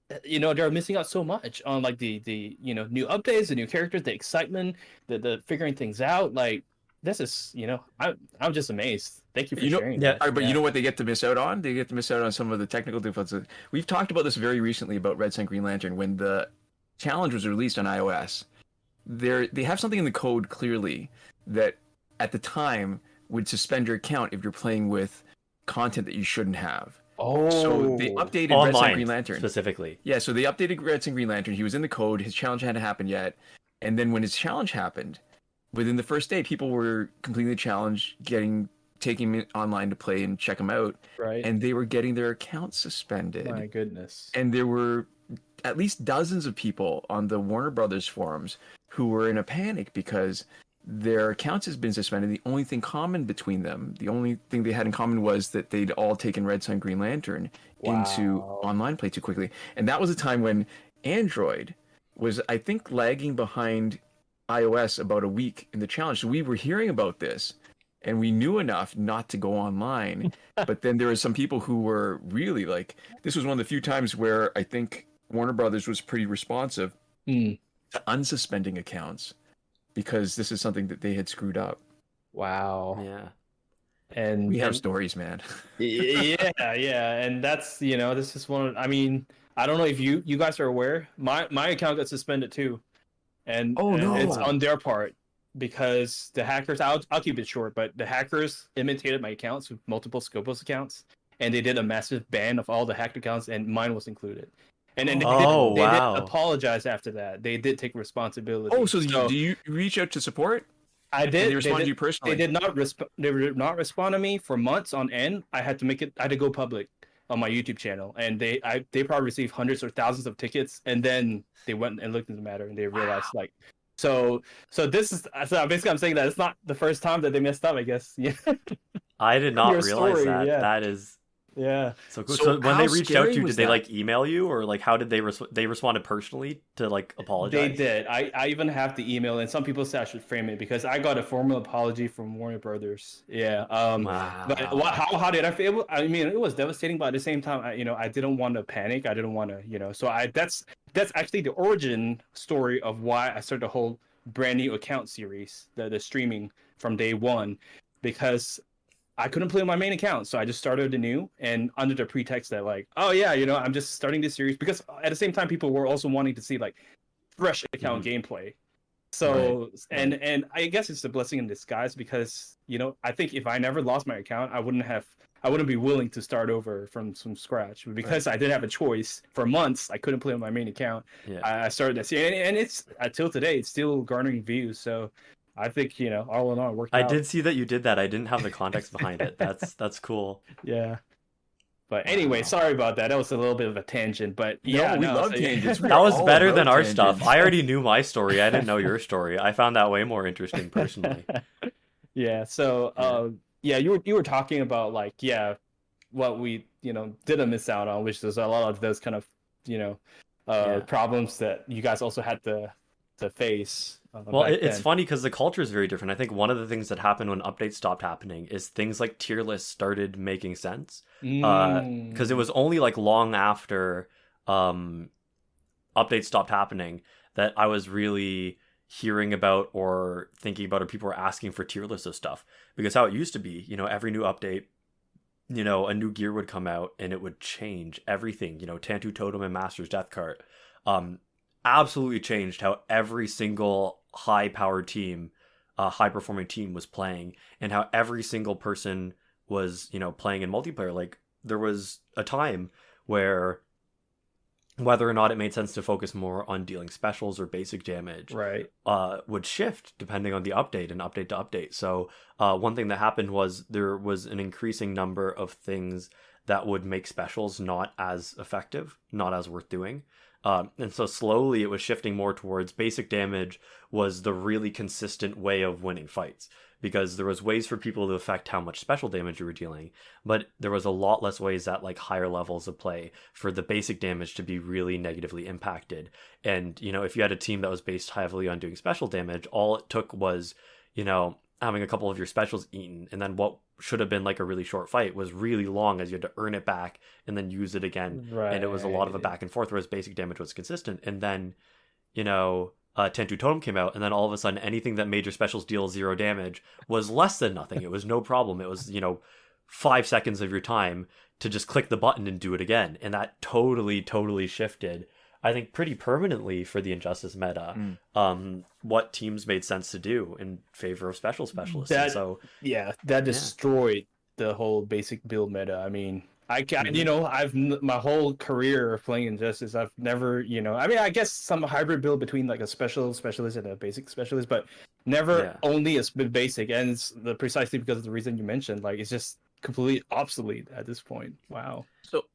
Speaker 1: they're missing out so much on like the new updates, the new characters, the excitement, the figuring things out. Like this is I'm just amazed. Thank you for sharing.
Speaker 2: Yeah, but you know what they get to miss out on? They get to miss out on some of the technical differences. We've talked about this very recently about Red Sun Green Lantern when the challenge was released on iOS, they have something in the code clearly that at the time would suspend your account if you're playing with content that you shouldn't have. So they
Speaker 1: Oh,
Speaker 2: updated Red Sun
Speaker 3: Online
Speaker 2: Green Lantern.
Speaker 3: specifically.
Speaker 2: Yeah, so they updated Red Sun Green Lantern. He was in the code. His challenge hadn't happened yet. And then when his challenge happened, within the first day, people were completing the challenge, taking him online to play and check him out.
Speaker 1: right.
Speaker 2: And they were getting their accounts suspended.
Speaker 1: My goodness.
Speaker 2: And there were at least dozens of people on the Warner Brothers forums who were in a panic because their accounts has been suspended. The only thing common between them, the only thing they had in common was that they'd all taken Red Sun Green Lantern into
Speaker 1: Wow.
Speaker 2: online play too quickly. And that was a time when Android was, I think, lagging behind iOS about a week in the challenge. So we were hearing about this and we knew enough not to go online. But then there were some people who were really like, this was one of the few times where I think Warner Brothers was pretty responsive
Speaker 1: Mm.
Speaker 2: to unsuspending accounts because this is something that they had screwed up.
Speaker 1: Wow.
Speaker 3: Yeah.
Speaker 1: And
Speaker 2: We have stories, man.
Speaker 1: yeah, and that's this is one. I mean, I don't know if you guys are aware. My account got suspended too, and
Speaker 2: Oh, no.
Speaker 1: it's on their part because the hackers. I'll keep it short, but the hackers imitated my accounts with multiple Scopus accounts, and they did a massive ban of all the hacked accounts, and mine was included. And then they
Speaker 3: wow.
Speaker 1: did apologize after that. They did take responsibility.
Speaker 2: Oh, so do you reach out to support?
Speaker 1: I did.
Speaker 2: And they responded to you personally?
Speaker 1: They did not respond to me for months on end. I had to go public on my YouTube channel, and they probably received hundreds or thousands of tickets, and then they went and looked into the matter, and they realized so basically I'm saying that it's not the first time that they messed up. I guess. Yeah.
Speaker 3: I did not
Speaker 1: Your
Speaker 3: realize
Speaker 1: story,
Speaker 3: that.
Speaker 1: yeah.
Speaker 3: That is
Speaker 1: Yeah.
Speaker 3: so cool.
Speaker 2: So
Speaker 3: So when
Speaker 2: how
Speaker 3: they reached out to
Speaker 2: scary
Speaker 3: you,
Speaker 2: was
Speaker 3: did they
Speaker 2: that?
Speaker 3: like email you, or like how did they responded personally to like apologize?
Speaker 1: They did. I even have the email, and some people say I should frame it because I got a formal apology from Warner Brothers. Yeah.
Speaker 3: Wow.
Speaker 1: But how did I feel? I mean, it was devastating, but at the same time, I didn't want to panic. I didn't want to, so that's actually the origin story of why I started the whole brand new account series, the streaming from day one, because I couldn't play on my main account, so I just started anew, and under the pretext that oh yeah, I'm just starting this series because at the same time people were also wanting to see fresh account gameplay. So
Speaker 2: Right.
Speaker 1: and I guess it's a blessing in disguise because I think if I never lost my account, I wouldn't be willing to start over from scratch. But because I didn't have a choice for months, I couldn't play on my main account.
Speaker 3: Yeah.
Speaker 1: I started this, and it's until today, it's still garnering views. So I think all in all, it worked
Speaker 3: I
Speaker 1: out.
Speaker 3: did see that you did that. I didn't have the context behind it. That's cool.
Speaker 1: Yeah. But anyway,
Speaker 2: Wow.
Speaker 1: sorry about that. That was a little bit of a tangent, but yeah,
Speaker 2: we love tangents.
Speaker 3: That was
Speaker 2: all
Speaker 3: better
Speaker 2: about
Speaker 3: than our
Speaker 2: tangents.
Speaker 3: stuff. I already knew my story. I didn't know your story. I found that way more interesting personally.
Speaker 1: Yeah. So, you were talking about what we didn't miss out on, which there's a lot of those kind of problems that you guys also had to face.
Speaker 3: Well,
Speaker 1: back
Speaker 3: it's
Speaker 1: then.
Speaker 3: funny because the culture is very different. I think one of the things that happened when updates stopped happening is things like tier lists started making sense. Because it was only long after updates stopped happening that I was really hearing about or thinking about, or people were asking for tier lists of stuff. Because how it used to be, every new update, a new gear would come out and it would change everything. Tantu Totem and Master's Death Cart absolutely changed how every single high-powered team, high-performing team was playing, and how every single person was, playing in multiplayer. There was a time where whether or not it made sense to focus more on dealing specials or basic damage
Speaker 1: right.
Speaker 3: would shift depending on the update and update to update. So one thing that happened was there was an increasing number of things that would make specials not as effective, not as worth doing. And so slowly it was shifting more towards basic damage was the really consistent way of winning fights, because there was ways for people to affect how much special damage you were dealing, but there was a lot less ways at higher levels of play for the basic damage to be really negatively impacted. And, if you had a team that was based heavily on doing special damage, all it took was, having a couple of your specials eaten, and then what should have been a really short fight was really long as you had to earn it back and then use it again.
Speaker 1: Right.
Speaker 3: And it was a lot of a back and forth, whereas basic damage was consistent. And then, Tentu Totem came out, and then all of a sudden anything that made your specials deal 0 damage was less than nothing. It was no problem. It was, 5 seconds of your time to just click the button and do it again. And that totally shifted I think, pretty permanently for the Injustice meta, what teams made sense to do in favor of special specialists.
Speaker 1: That
Speaker 3: And so
Speaker 1: that destroyed the whole basic build meta. I mean, you know, my whole career of playing Injustice, I've never, you know, I mean, I guess some hybrid build between like a special specialist and a basic specialist, but never only a basic. And it's precisely because of the reason you mentioned, like it's just completely obsolete at this point. Wow.
Speaker 2: So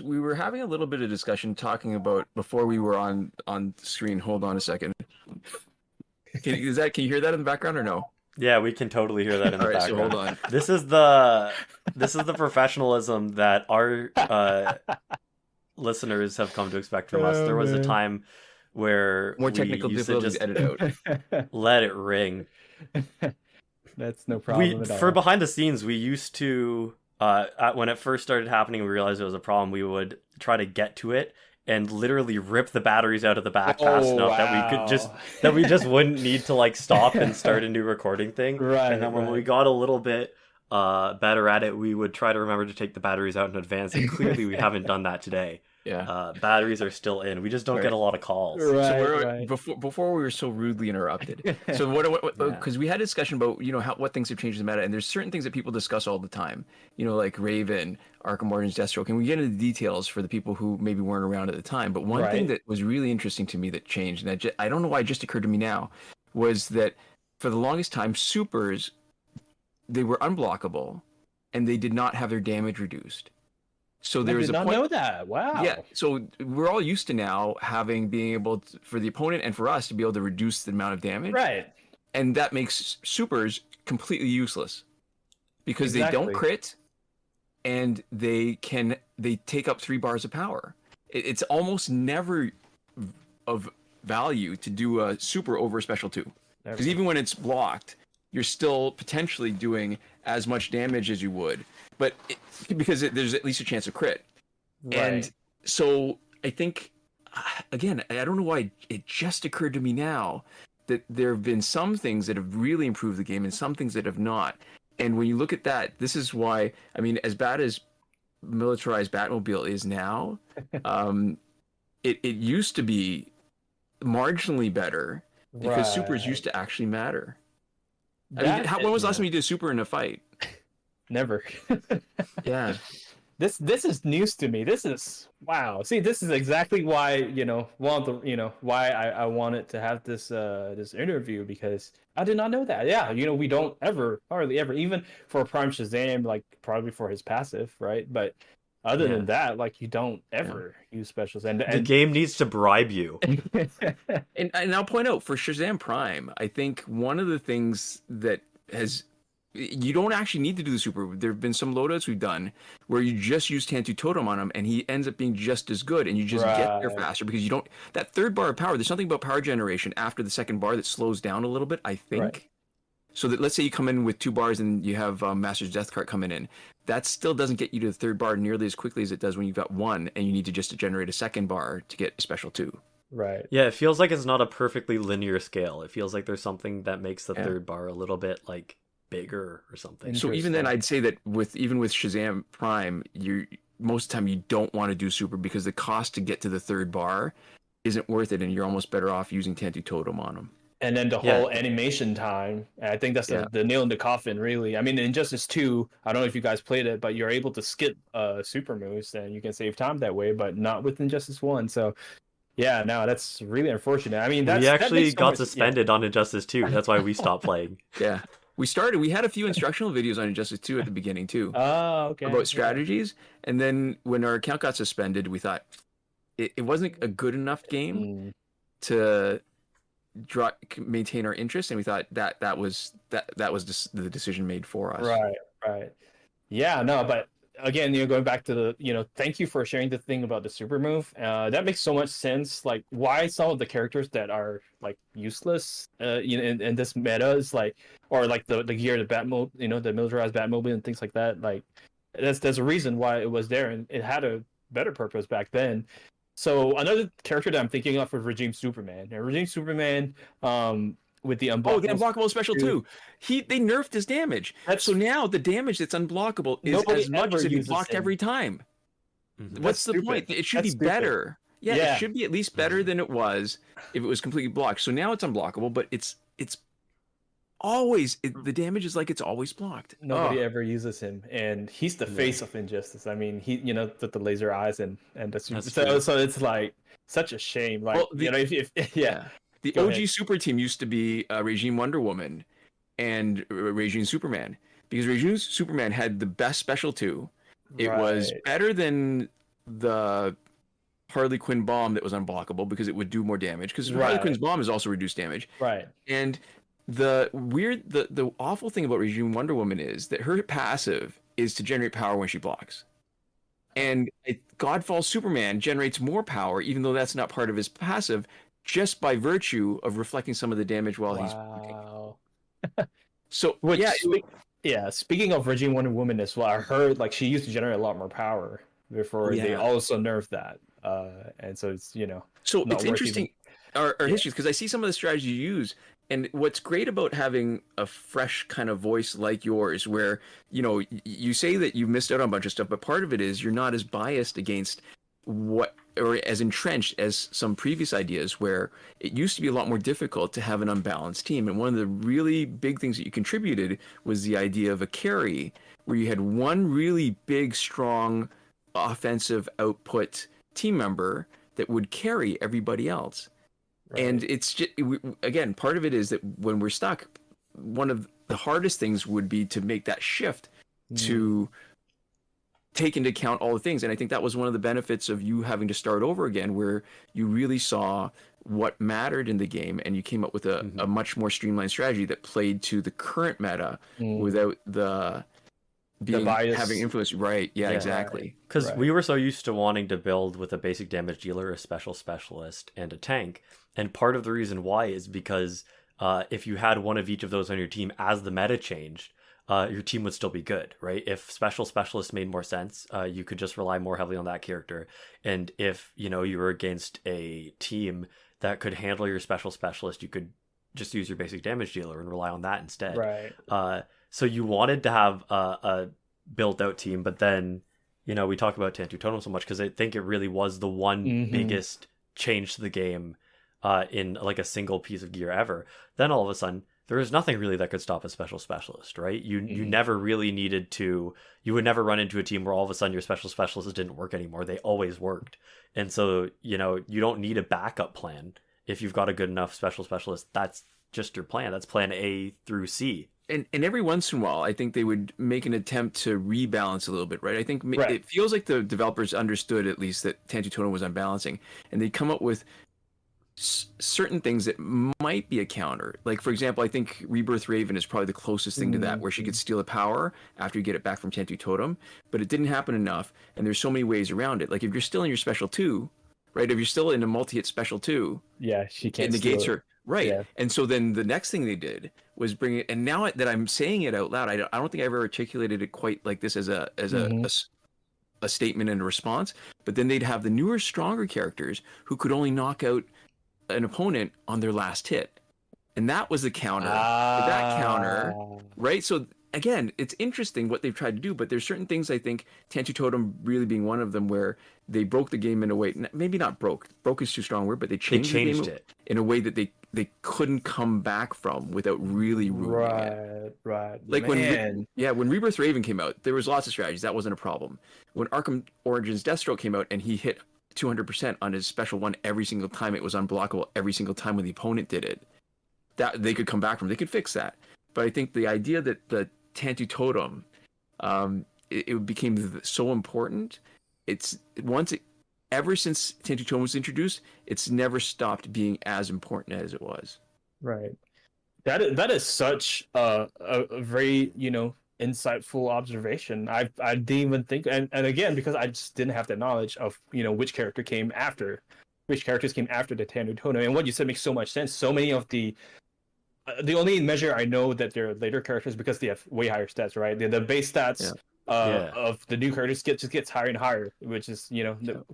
Speaker 2: we were having a little bit of discussion talking about before we were on screen. Hold on a second. Can you hear that in the background or no?
Speaker 3: Yeah, we can totally hear that in the background.
Speaker 2: So hold on.
Speaker 3: This is the professionalism that our listeners have come to expect from us. There was a time where
Speaker 2: more technical difficulties to edit out.
Speaker 3: Let it ring.
Speaker 1: That's no problem at all.
Speaker 3: For behind the scenes, we used to when it first started happening, we realized it was a problem. We would try to get to it and literally rip the batteries out of the back fast enough that we just wouldn't need to like stop and start a new recording thing.
Speaker 1: Right.
Speaker 3: And then when we got a little bit better at it, we would try to remember to take the batteries out in advance. And clearly, we haven't done that today.
Speaker 2: Yeah.
Speaker 3: Batteries are still in. We just don't get a lot of calls.
Speaker 2: Right, so before we were so rudely interrupted. So what because we had a discussion about, you know, what things have changed in the meta, and there's certain things that people discuss all the time, you know, like Raven, Arkham Origins, Deathstroke, and we get into the details for the people who maybe weren't around at the time. But one thing that was really interesting to me that changed, and I don't know why it just occurred to me now, was that for the longest time, supers, they were unblockable, and they did not have their damage reduced. So there was a point. I did not know
Speaker 1: that. Wow.
Speaker 2: Yeah. So we're all used to now being able to, for the opponent and for us to be able to reduce the amount of damage.
Speaker 1: Right.
Speaker 2: And that makes supers completely useless because they don't crit and they take up 3 bars of power. It's almost never of value to do a super over a special 2. Because even when it's blocked, you're still potentially doing as much damage as you would, but because there's at least a chance of crit.
Speaker 1: Right.
Speaker 2: And so I think, again, I don't know why it just occurred to me now that there have been some things that have really improved the game and some things that have not. And when you look at that, this is why, I mean, as bad as militarized Batmobile is now, it used to be marginally better because supers used to actually matter. I mean, when was the last time you did a super in a fight?
Speaker 1: Never.
Speaker 2: Yeah.
Speaker 1: This is news to me. This is wow. See, this is exactly why, you know, why I wanted to have this this interview, because I did not know that. Yeah, you know, we don't hardly ever, even for Prime Shazam, like probably for his passive, right? But other than that, like, you don't ever use specials. And
Speaker 3: the game needs to bribe you.
Speaker 2: and I'll point out, for Shazam Prime, I think one of the things that you don't actually need to do the super. There have been some loadouts we've done where you just use Tantu Totem on him and he ends up being just as good, and you just get there faster because you don't, that 3rd bar of power, there's something about power generation after the 2nd bar that slows down a little bit, I think. Right. So that, let's say you come in with 2 bars and you have Master's Death Cart coming in, that still doesn't get you to the 3rd bar nearly as quickly as it does when you've got 1 and you need to just generate a 2nd bar to get a special 2.
Speaker 1: Right.
Speaker 3: Yeah, it feels like it's not a perfectly linear scale. It feels like there's something that makes the 3rd bar a little bit like bigger or something.
Speaker 2: So even then, I'd say that even with Shazam Prime, most of the time you don't want to do super because the cost to get to the 3rd bar isn't worth it, and you're almost better off using Tantu Totem on them.
Speaker 1: And then the whole animation time, I think that's the nail in the coffin, really. I mean, in Injustice 2, I don't know if you guys played it, but you're able to skip super moves, and you can save time that way, but not with Injustice 1. So, yeah, no, that's really unfortunate. I mean, we
Speaker 3: actually got suspended on Injustice 2. That's why we stopped playing.
Speaker 2: Yeah. We had a few instructional videos on Injustice 2 at the beginning, too.
Speaker 1: Oh, okay.
Speaker 2: About strategies. And then when our account got suspended, we thought it wasn't a good enough game to maintain our interest, and we thought that was just the decision made for us.
Speaker 1: Right. Yeah, no, but again, going back to the, thank you for sharing the thing about the super move. That makes so much sense. Like, why some of the characters that are like useless, in this meta is like, or like the gear, the Batmobile, the militarized Batmobile and things like that. Like, there's a reason why it was there, and it had a better purpose back then. So another character that I'm thinking of is Regime Superman. And Regime Superman, with the unblockable.
Speaker 2: The unblockable special too. They nerfed his damage. So now the damage that's unblockable is as much as if he blocked every time. Mm-hmm. What's the point? It should be better. Yeah, it
Speaker 1: Yeah.
Speaker 2: should be at least better than it was if it was completely blocked. So now it's unblockable, but it's always the damage is like it's always blocked.
Speaker 1: Nobody ever uses him, and he's the face of Injustice. I mean, he, you know, with the laser eyes and the super.
Speaker 3: That's
Speaker 1: So
Speaker 3: true.
Speaker 1: so it's like such a shame. Like,
Speaker 2: Well,
Speaker 1: you know, if yeah,
Speaker 2: the
Speaker 1: Go
Speaker 2: OG
Speaker 1: ahead.
Speaker 2: super team used to be Regime Wonder Woman and Regime Superman, because Regime Superman had the best special 2. It was
Speaker 1: Right.
Speaker 2: better than the Harley Quinn bomb that was unblockable because it would do more damage, because Harley
Speaker 1: Right.
Speaker 2: Quinn's bomb is also reduced damage.
Speaker 1: Right.
Speaker 2: And the awful thing about Regime Wonder Woman is that her passive is to generate power when she blocks. And Godfall Superman generates more power, even though that's not part of his passive, just by virtue of reflecting some of the damage while he's blocking.
Speaker 1: Wow.
Speaker 2: So
Speaker 1: Which
Speaker 2: yeah,
Speaker 1: yeah, speaking of Regime Wonder Woman as well, I heard like she used to generate a lot more power before they
Speaker 2: yeah.
Speaker 1: also nerfed that. And so it's, you know,
Speaker 2: So
Speaker 1: not
Speaker 2: it's
Speaker 1: worth
Speaker 2: interesting, our histories, because I see some of the strategies you use, and what's great about having a fresh kind of voice like yours, where you say that you've missed out on a bunch of stuff, but part of it is you're not as biased against what, or as entrenched as some previous ideas, where it used to be a lot more difficult to have an unbalanced team. And one of the really big things that you contributed was the idea of a carry, where you had one really big, strong offensive output team member that would carry everybody else.
Speaker 1: Right.
Speaker 2: And it's just, again, part of it is that when we're stuck, one of the hardest things would be to make that shift to take into account all the things. And I think that was one of the benefits of you having to start over again, where you really saw what mattered in the game, and you came up with a much more streamlined strategy that played to the current meta without the
Speaker 1: bias.
Speaker 2: having influence. Right. Yeah, exactly.
Speaker 3: Because we were so used to wanting to build with a basic damage dealer, a special specialist, and a tank. And part of the reason why is because if you had one of each of those on your team as the meta changed, your team would still be good, right? If special specialist made more sense, you could just rely more heavily on that character. And if, you were against a team that could handle your special specialist, you could just use your basic damage dealer and rely on that instead.
Speaker 1: Right.
Speaker 3: So you wanted to have a built out team, but then, we talk about Tantu Totem so much because I think it really was the one biggest change to the game in like a single piece of gear ever. Then all of a sudden, there was nothing really that could stop a special specialist, right? You never really needed to, you would never run into a team where all of a sudden your special specialists didn't work anymore. They always worked. And so, you don't need a backup plan. If you've got a good enough special specialist, that's just your plan. That's plan A through C.
Speaker 2: And every once in a while, I think they would make an attempt to rebalance a little bit, right? I think it feels like the developers understood at least that Tantu Totem was unbalancing, and they come up with certain things that might be a counter. Like, for example, I think Rebirth Raven is probably the closest thing to that, where she could steal a power after you get it back from Tantu Totem, but it didn't happen enough, and there's so many ways around it. Like, if you're still in your special 2, right? If you're still in a multi-hit special 2,
Speaker 1: yeah, she can't.
Speaker 2: It negates her. Right.
Speaker 1: Yeah.
Speaker 2: And so then the next thing they did was bring it, and now that I'm saying it out loud, I don't think I ever articulated it quite like this as a statement and a response, but then they'd have the newer, stronger characters who could only knock out an opponent on their last hit. And that was the counter. That counter, right? So again, it's interesting what they've tried to do, but there's certain things, I think, Tantu Totem really being one of them, where they broke the game in a way, maybe not broke is too strong a word, but they changed the game
Speaker 3: it
Speaker 2: in a way that they couldn't come back from without really ruining it.
Speaker 1: Right.
Speaker 2: Like when Rebirth Raven came out, there was lots of strategies. That wasn't a problem. When Arkham Origins Deathstroke came out and he hit 200% on his special 1 every single time, it was unblockable every single time when the opponent did it, that they could come back from. They could fix that. But I think the idea that the Tantu Totem, it became so important. Ever since Tantu Totem was introduced, it's never stopped being as important as it was.
Speaker 1: Right. That is such a very, insightful observation. I didn't even think, and again, because I just didn't have the knowledge of, which characters came after the Tantu Totem. And what you said makes so much sense. So many of the only measure I know that they're later characters because they have way higher stats, right? The base stats of the new characters gets higher and higher, which is,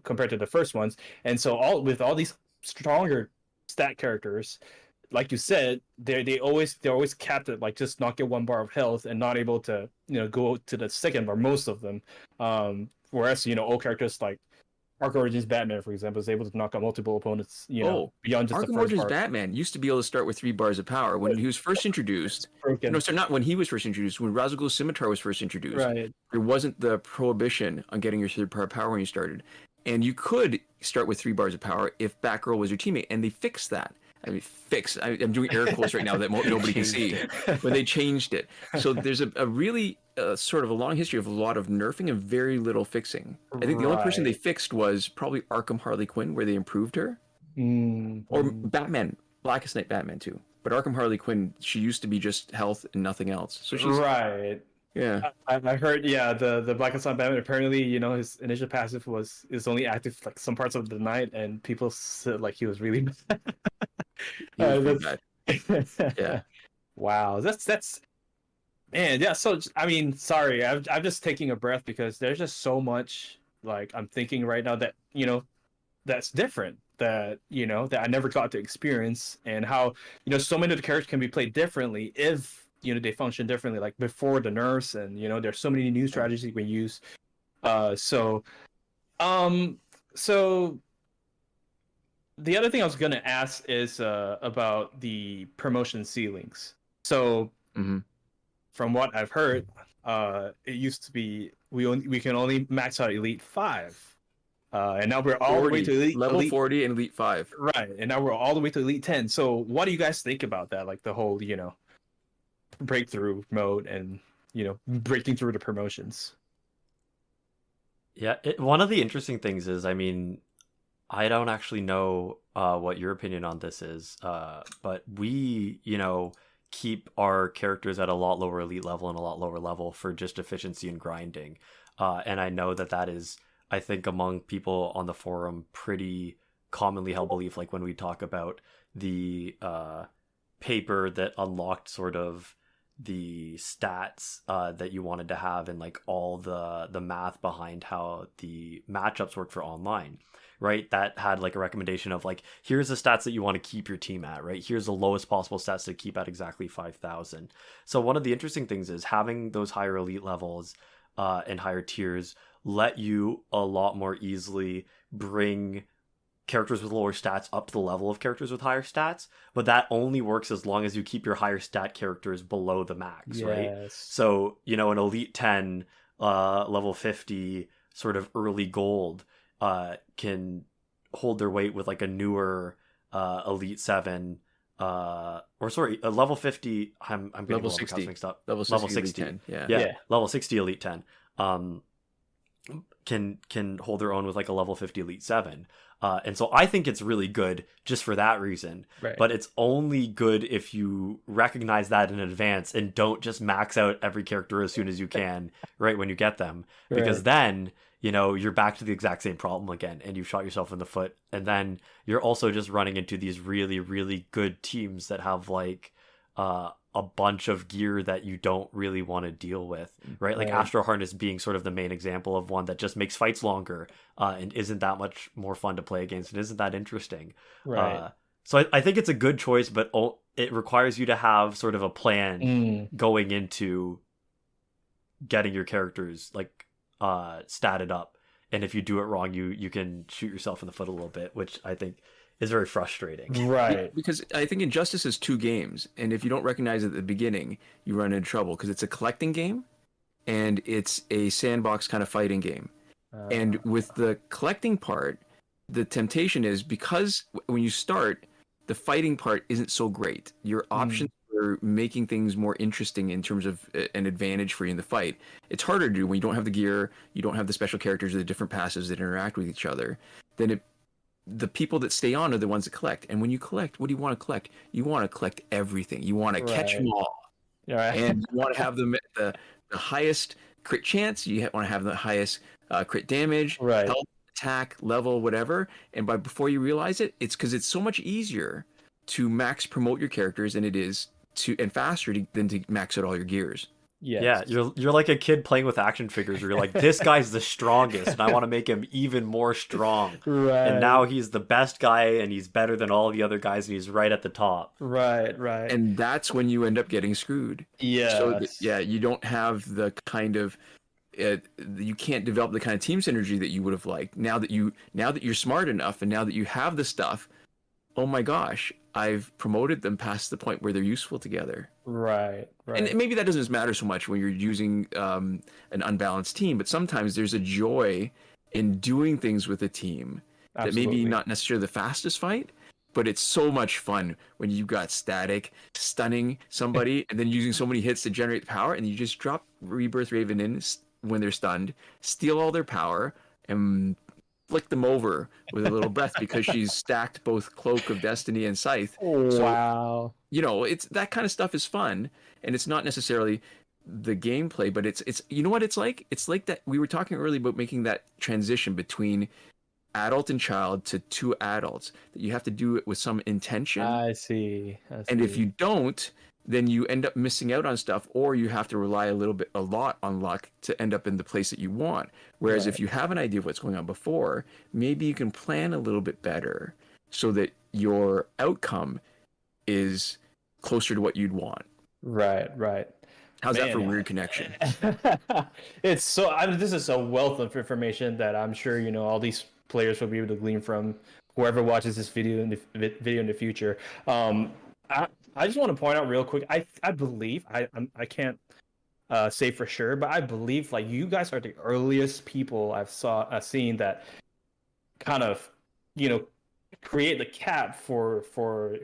Speaker 1: compared to the first ones. And so all these stronger stat characters, like you said, they're always capped at like just not get 1 bar of health and not able to go to the second bar, most of them. Whereas old characters like Arc Origins Batman, for example, is able to knock out multiple opponents,
Speaker 2: Oh,
Speaker 1: beyond just the
Speaker 2: Arkham
Speaker 1: first
Speaker 2: Origins
Speaker 1: part.
Speaker 2: Batman used to be able to start with 3 bars of power when he was first introduced.
Speaker 1: Broken.
Speaker 2: No, sorry, not when he was first introduced. When Ra's al Ghul's Scimitar was first introduced,
Speaker 1: Right.
Speaker 2: there wasn't the prohibition on getting your 3rd bar of power when you started, and you could start with 3 bars of power if Batgirl was your teammate, and they fixed that. I mean, I'm doing air quotes right now that nobody can see. When they changed it, so there's a really sort of a long history of a lot of nerfing and very little fixing. I think the only person they fixed was probably Arkham Harley Quinn, where they improved her, or Batman, Blackest Night Batman too. But Arkham Harley Quinn, she used to be just health and nothing else. So she's
Speaker 1: right.
Speaker 2: Yeah,
Speaker 1: I heard. Yeah, the Black Sun Batman. Apparently, his initial passive is only active like some parts of the night, and people said like he was really bad.
Speaker 2: he was pretty bad. Yeah.
Speaker 1: Wow, that's man. Yeah. So I mean, sorry, I'm just taking a breath because there's just so much like I'm thinking right now that that's different that that I never got to experience, and how so many of the characters can be played differently if they function differently, like before the nerfs, and there's so many new strategies you can use. So the other thing I was gonna ask is about the promotion ceilings. So from what I've heard, it used to be we can only max out Elite 5. And now we're all the way to
Speaker 2: level 40 and Elite 5.
Speaker 1: Right, and now we're all the way to Elite 10. So what do you guys think about that? Like the whole, breakthrough mode and, breaking through the promotions.
Speaker 3: Yeah, one of the interesting things is, I mean, I don't actually know what your opinion on this is, but we, keep our characters at a lot lower elite level and a lot lower level for just efficiency and grinding. And I know that is, I think, among people on the forum, pretty commonly held belief. Like when we talk about the paper that unlocked sort of the stats that you wanted to have, and like all the math behind how the matchups work for online, right? That had like a recommendation of like, here's the stats that you want to keep your team at, right? Here's the lowest possible stats to keep at exactly 5,000. So one of the interesting things is having those higher elite levels and higher tiers let you a lot more easily bring characters with lower stats up to the level of characters with higher stats, but that only works as long as you keep your higher stat characters below the max, right? So, an Elite 10, level 50, sort of early gold can hold their weight with like a newer Elite 7, a level 50, I'm getting level 60 mixed up. Level 60 Elite 10, yeah. Level 60 Elite 10 can hold their own with like a level 50 Elite 7. And so I think it's really good just for that reason.
Speaker 1: Right.
Speaker 3: But it's only good if you recognize that in advance and don't just max out every character as soon as you can, right when you get them. Because then, you're back to the exact same problem again, and you've shot yourself in the foot. And then you're also just running into these really, really good teams that have like a bunch of gear that you don't really want to deal with, right? Like Astro Harness being sort of the main example of one that just makes fights longer and isn't that much more fun to play against and isn't that interesting.
Speaker 1: Right.
Speaker 3: So I think it's a good choice, but it requires you to have sort of a plan going into getting your characters like statted up. And if you do it wrong, you can shoot yourself in the foot a little bit, which I think is very frustrating.
Speaker 1: Right.
Speaker 2: Because I think Injustice is 2 games, and if you don't recognize it at the beginning, you run into trouble because it's a collecting game and it's a sandbox kind of fighting game. And with the collecting part, the temptation is because when you start, the fighting part isn't so great. Your options for making things more interesting in terms of an advantage for you in the fight, it's harder to do when you don't have the gear, you don't have the special characters or the different passives that interact with each other. Then the people that stay on are the ones that collect. And when you collect, what do you want to collect? You want to collect everything. You want to catch them all. And you want to have them at the highest crit chance. You want to have the highest crit damage, health, attack, level, whatever. And before you realize it, it's because it's so much easier to max promote your characters than it is and faster than to max out all your gears.
Speaker 3: Yeah, you're like a kid playing with action figures where you're like, this guy's the strongest and I want to make him even more strong.
Speaker 1: Right.
Speaker 3: And now he's the best guy and he's better than all the other guys and he's right at the top.
Speaker 1: Right.
Speaker 2: And that's when you end up getting screwed.
Speaker 1: Yeah.
Speaker 2: So you don't have the kind of you can't develop the kind of team synergy that you would have liked. Now that you're smart enough, and now that you have the stuff, oh my gosh, I've promoted them past the point where they're useful together.
Speaker 1: Right.
Speaker 2: And maybe that doesn't matter so much when you're using an unbalanced team, but sometimes there's a joy in doing things with a team that maybe not necessarily the fastest fight, but it's so much fun when you've got Static stunning somebody and then using so many hits to generate the power, and you just drop Rebirth Raven in when they're stunned, steal all their power, and flick them over with a little breath because she's stacked both Cloak of Destiny and Scythe.
Speaker 1: Wow.
Speaker 2: So, it's that kind of stuff is fun, and it's not necessarily the gameplay, but it's you know what it's like? It's like that we were talking earlier about making that transition between adult and child to two adults, that you have to do it with some intention.
Speaker 1: I see.
Speaker 2: And if you don't, then you end up missing out on stuff, or you have to rely a lot on luck to end up in the place that you want. Whereas if you have an idea of what's going on before, maybe you can plan a little bit better so that your outcome is closer to what you'd want.
Speaker 1: Right.
Speaker 2: How's that for weird connection?
Speaker 1: It's so. This is a wealth of information that I'm sure all these players will be able to glean from. Whoever watches this video in the future. I just want to point out real quick. I believe I can't say for sure, but I believe like you guys are the earliest people I've seen that kind of create the cap for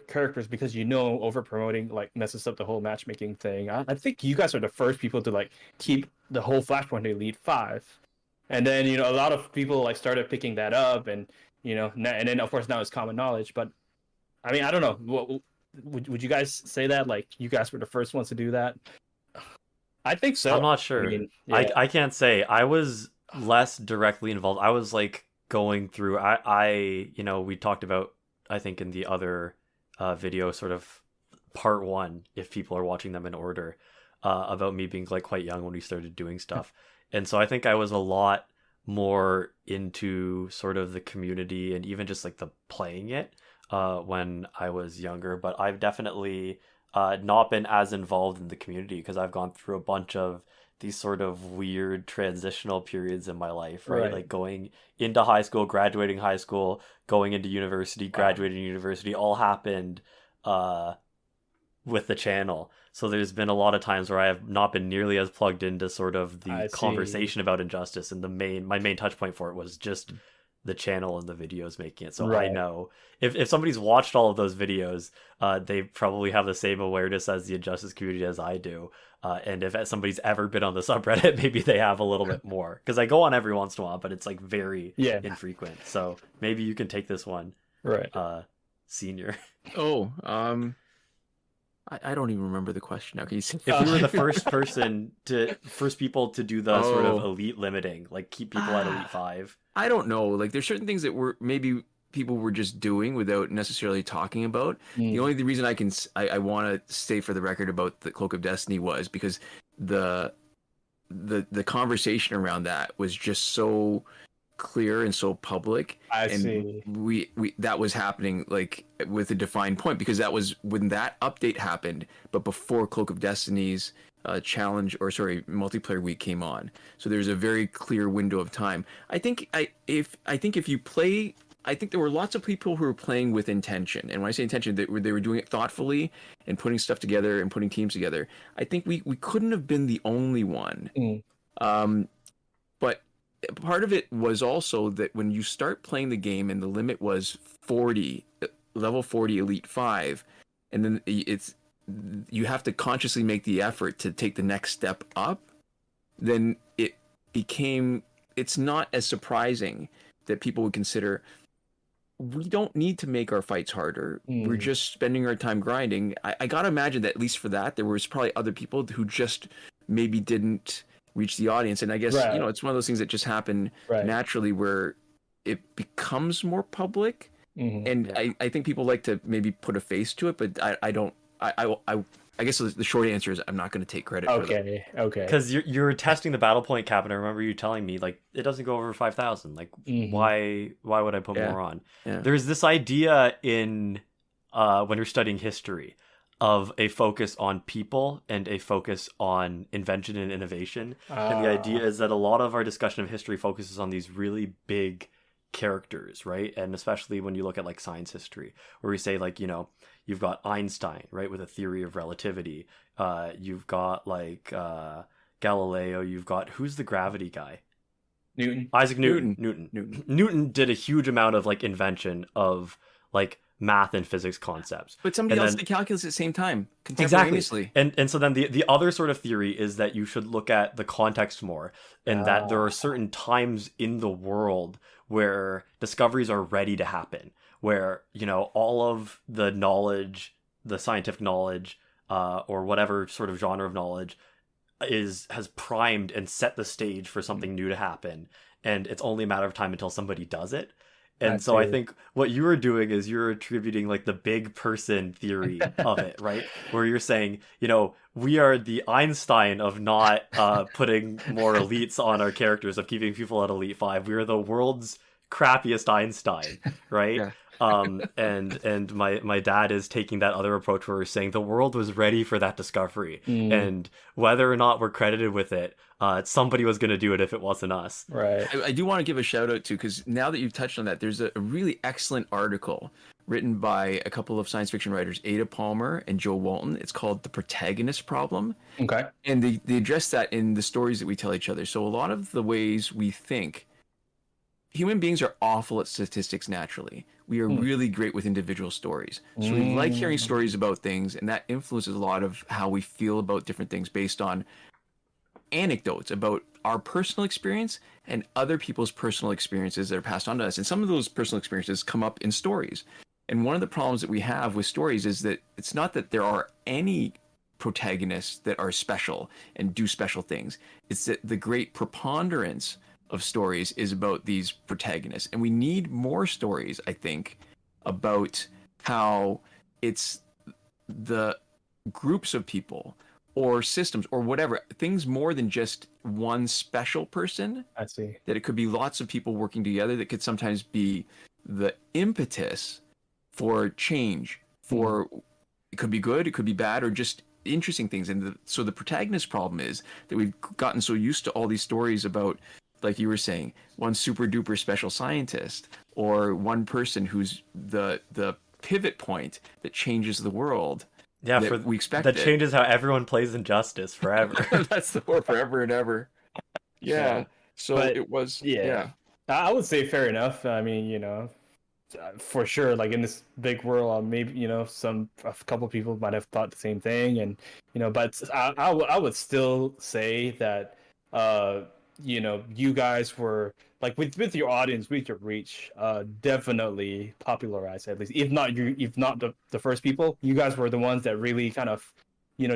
Speaker 1: characters, because over promoting like messes up the whole matchmaking thing. I think you guys are the first people to like keep the whole Flashpoint Elite 5, and then a lot of people like started picking that up, and and then of course now it's common knowledge. But I mean, I don't know. Would you guys say that like you guys were the first ones to do that? I think so.
Speaker 3: I'm not sure. I can't say. I was less directly involved. I was like going through. We talked about, I think in the other video, sort of part 1, if people are watching them in order, about me being like quite young when we started doing stuff. And so I think I was a lot more into sort of the community and even just like the playing it when I was younger. But I've definitely not been as involved in the community because I've gone through a bunch of these sort of weird transitional periods in my life, right? Like going into high school, graduating high school, going into university, graduating university, all happened with the channel. So there's been a lot of times where I have not been nearly as plugged into sort of the conversation about Injustice, and my main touch point for it was just the channel and the videos making it. So I know if somebody's watched all of those videos, they probably have the same awareness as the Injustice community as I do. And if somebody's ever been on the subreddit, maybe they have a little bit more, because I go on every once in a while, but it's like very infrequent. So maybe you can take this one, Senior.
Speaker 2: I don't even remember the question now. Can you see?
Speaker 3: If we were the first people to do the sort of elite limiting, like keep people at Elite 5.
Speaker 2: I don't know. Like there's certain things that maybe people were just doing without necessarily talking about. The only reason I want to say for the record about the Cloak of Destiny was because the conversation around that was just so clear and so public. We that was happening like with a defined point, because that was when that update happened, but before Cloak of Destiny's multiplayer week came on. So there's a very clear window of time. I think if you play, I think there were lots of people who were playing with intention, and when I say intention, they were doing it thoughtfully and putting stuff together and putting teams together. I think we couldn't have been the only one. But part of it was also that when you start playing the game and the limit was 40, level 40 Elite 5, and then you have to consciously make the effort to take the next step up, then it's not as surprising that people would consider, we don't need to make our fights harder. We're just spending our time grinding. I gotta imagine that at least for that, there was probably other people who just maybe didn't reach the audience. And I guess, it's one of those things that just happen naturally where it becomes more public. And I think people like to maybe put a face to it, but I guess the short answer is I'm not going to take credit for that.
Speaker 1: Okay.
Speaker 3: Because you're testing the battle point cap, and I remember you telling me like it doesn't go over 5,000. Like why would I put more on? There's this idea in when you're studying history of a focus on people and a focus on invention and innovation. And the idea is that a lot of our discussion of history focuses on these really big characters, right? And especially when you look at like science history, where we say like, you've got Einstein, right, with a theory of relativity. You've got like Galileo. You've got, who's the gravity guy?
Speaker 1: Newton.
Speaker 3: Isaac Newton. Newton did a huge amount of like invention of like math and physics concepts.
Speaker 2: But somebody else did calculus at the same time, contemporaneously.
Speaker 3: Exactly. And so then the other sort of theory is that you should look at the context more, and that there are certain times in the world where discoveries are ready to happen, where, all of the knowledge, the scientific knowledge, or whatever sort of genre of knowledge has primed and set the stage for something new to happen, and it's only a matter of time until somebody does it. And so I think what you are doing is you're attributing like the big person theory of it, right? Where you're saying, we are the Einstein of not putting more elites on our characters, of keeping people at Elite 5. We are the world's crappiest Einstein, right? Yeah. And my dad is taking that other approach where we're saying the world was ready for that discovery, and whether or not we're credited with it, somebody was going to do it if it wasn't us.
Speaker 1: Right.
Speaker 2: I do want to give a shout out to, because now that you've touched on that, there's a really excellent article written by a couple of science fiction writers, Ada Palmer and Joe Walton. It's called The Protagonist Problem.
Speaker 1: Okay.
Speaker 2: And they address that in the stories that we tell each other. So a lot of the ways we think, human beings are awful at statistics naturally. We are really great with individual stories. So we like hearing stories about things, and that influences a lot of how we feel about different things based on anecdotes about our personal experience and other people's personal experiences that are passed on to us. And some of those personal experiences come up in stories. And one of the problems that we have with stories is that it's not that there are any protagonists that are special and do special things. It's that the great preponderance of stories is about these protagonists, and we need more stories, I think, about how it's the groups of people or systems or whatever, things more than just one special person.
Speaker 1: I see.
Speaker 2: That it could be lots of people working together, that could sometimes be the impetus for change, for it could be good, it could be bad, or just interesting things. And so the protagonist problem is that we've gotten so used to all these stories about, like you were saying, one super duper special scientist, or one person who's the pivot point that changes the world.
Speaker 3: Yeah,
Speaker 2: we expect
Speaker 3: that changes how everyone plays Injustice forever.
Speaker 2: That's the word, forever and ever. Yeah. So
Speaker 1: but,
Speaker 2: it was.
Speaker 1: Yeah. I would say fair enough. I mean, for sure, like in this big world, maybe a couple people might have thought the same thing, and but I would still say that you guys were like with your audience, with your reach, definitely popularized, at least if not the first people. You guys were the ones that really kind of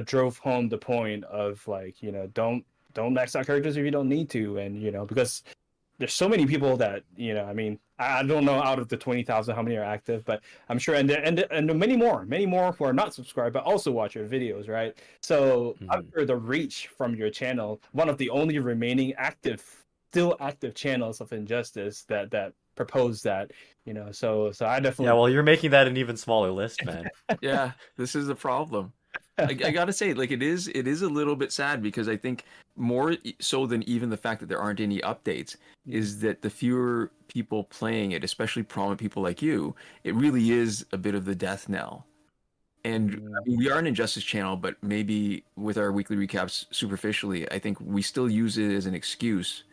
Speaker 1: drove home the point of like don't max out characters if you don't need to, and because there's so many people that I mean, I don't know out of the 20,000 how many are active, but I'm sure and many more who are not subscribed but also watch your videos, right? So after the reach from your channel, one of the only remaining still active channels of Injustice that propose that, so I definitely.
Speaker 3: Yeah, well, you're making that an even smaller list, man.
Speaker 2: Yeah, this is the problem. I gotta say, like, it is a little bit sad, because I think more so than even the fact that there aren't any updates is that the fewer people playing it, especially prominent people like you, it really is a bit of the death knell. And I mean, we are an Injustice channel, but maybe with our weekly recaps superficially, I think we still use it as an excuse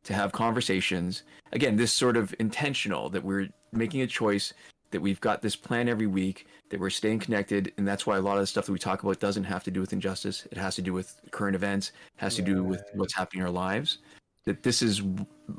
Speaker 2: to have conversations. Again, this sort of intentional, that we're making a choice, that we've got this plan every week, that we're staying connected, and that's why a lot of the stuff that we talk about doesn't have to do with Injustice. It has to do with current events, has to do with what's happening in our lives. That this is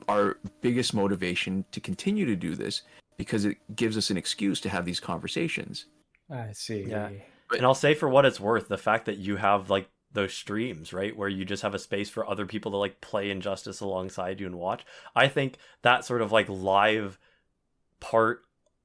Speaker 2: our biggest motivation to continue to do this, because it gives us an excuse to have these conversations.
Speaker 1: I see.
Speaker 3: Yeah. And I'll say, for what it's worth, the fact that you have like those streams, right, where you just have a space for other people to like play Injustice alongside you and watch, I think that sort of like live part,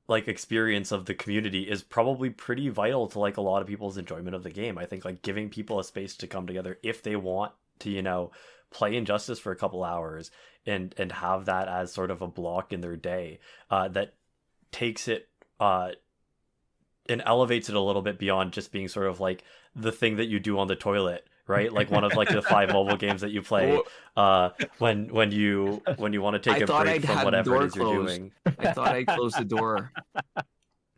Speaker 3: like, experience of the community is probably pretty vital to like a lot of people's enjoyment of the game. I think like giving people a space to come together if they want to play Injustice for a couple hours and have that as sort of a block in their day, that takes it elevates it a little bit beyond just being sort of like the thing that you do on the toilet, right? Like one of like the 5 mobile games that you play when you want to take
Speaker 2: I
Speaker 3: a
Speaker 2: thought
Speaker 3: break
Speaker 2: I'd
Speaker 3: from
Speaker 2: had the
Speaker 3: whatever it
Speaker 2: door
Speaker 3: is you're
Speaker 2: closed.
Speaker 3: doing.
Speaker 2: I thought I closed the door.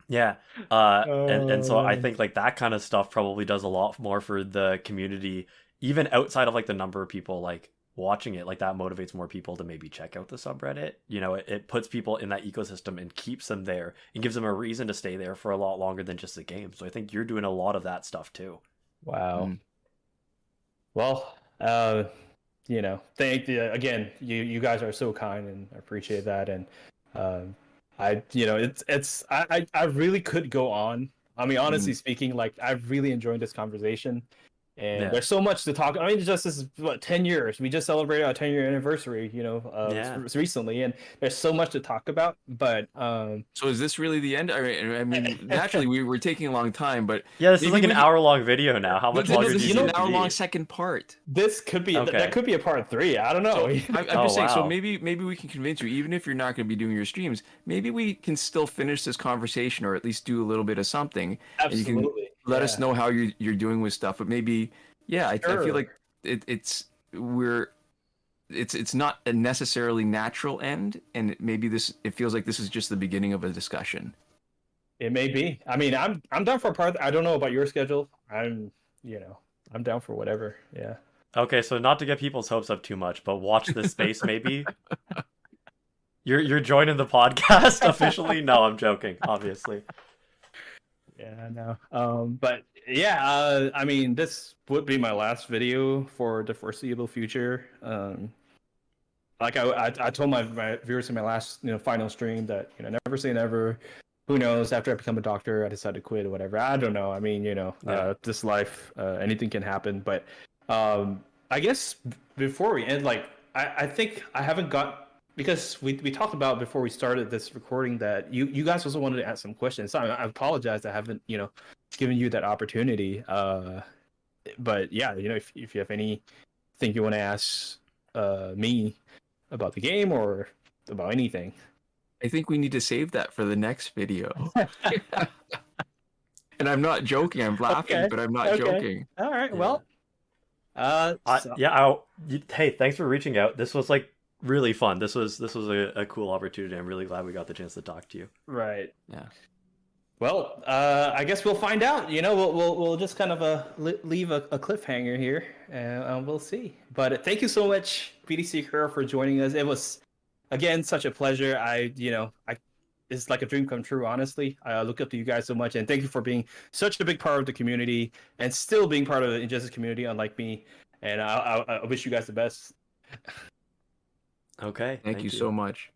Speaker 3: Yeah. And so I
Speaker 1: Oh.
Speaker 3: think like that kind of stuff probably does a lot more for the community, even outside of like the number of people like watching it. Like that motivates more people to maybe check out the subreddit. You know, it puts people in that ecosystem and keeps them there and gives them a reason to stay there for a lot longer than just the game. So I think you're doing a lot of that stuff too.
Speaker 1: Wow.
Speaker 2: Mm.
Speaker 1: Well, you know, thank you again. You guys are so kind, and I appreciate that. And you know, I really could go on. I mean, honestly speaking, like I've really enjoyed this conversation, and
Speaker 3: Yeah.
Speaker 1: there's so much to talk. I mean, just this is what 10 years. We just celebrated our 10-year anniversary, you know,
Speaker 3: Yeah.
Speaker 1: recently, and there's so much to talk about. But
Speaker 2: So is this really the end? I mean, naturally we were taking a long time, but
Speaker 3: Yeah, this is like
Speaker 2: maybe
Speaker 3: an hour-long video now. How much
Speaker 2: this
Speaker 3: longer do
Speaker 2: is
Speaker 3: you
Speaker 1: you
Speaker 3: need
Speaker 2: an
Speaker 3: it to
Speaker 2: hour-long
Speaker 3: be?
Speaker 2: second part.
Speaker 1: this could be
Speaker 3: Okay.
Speaker 1: that could be a part 3. I don't know.
Speaker 2: So I'm
Speaker 3: Oh,
Speaker 2: just saying. So
Speaker 3: wow.
Speaker 2: maybe we can convince you, even if you're not going to be doing your streams, maybe we can still finish this conversation, or at least do a little bit of something, and you can
Speaker 1: Absolutely.
Speaker 2: let us
Speaker 1: Yeah.
Speaker 2: know how you're doing with stuff. But maybe, yeah, I feel
Speaker 1: Sure.
Speaker 2: like it's not a necessarily natural end, and maybe it feels like this is just the beginning of a discussion.
Speaker 1: It may be. I mean, I'm down for a part. I don't know about your schedule. You know, I'm down for whatever. Yeah.
Speaker 3: Okay, so not to get people's hopes up too much, but watch this space maybe. You're joining the podcast officially? No, I'm joking, obviously.
Speaker 1: Yeah, I know. But yeah, I mean, this would be my last video for the foreseeable future. Like I told my viewers in my last final stream that never say never. Who knows? After I become a doctor, I decide to quit or whatever. I don't know. I mean, this life, anything can happen. But I guess before we end, like I think I haven't got because we talked about before we started this recording that you guys also wanted to ask some questions. So I apologize I haven't given you that opportunity. But yeah, if you have anything you want to ask me about the game or about anything.
Speaker 2: I think we need to save that for the next video. And I'm not joking. I'm laughing,
Speaker 1: Okay,
Speaker 2: but I'm not
Speaker 1: okay.
Speaker 2: joking.
Speaker 1: All right.
Speaker 3: Yeah.
Speaker 1: Well,
Speaker 3: hey, thanks for reaching out. This was like really fun. This was a cool opportunity. I'm really glad we got the chance to talk to you.
Speaker 1: right.
Speaker 2: Yeah.
Speaker 1: Well, I guess we'll find out. We'll just kind of leave a cliffhanger here, and we'll see. But thank you so much, bdckr, for joining us. It was again such a pleasure. It's like a dream come true. Honestly, I look up to you guys so much, and thank you for being such a big part of the community and still being part of the Injustice community, unlike me. And I wish you guys the best.
Speaker 3: Okay.
Speaker 2: Thank you so much.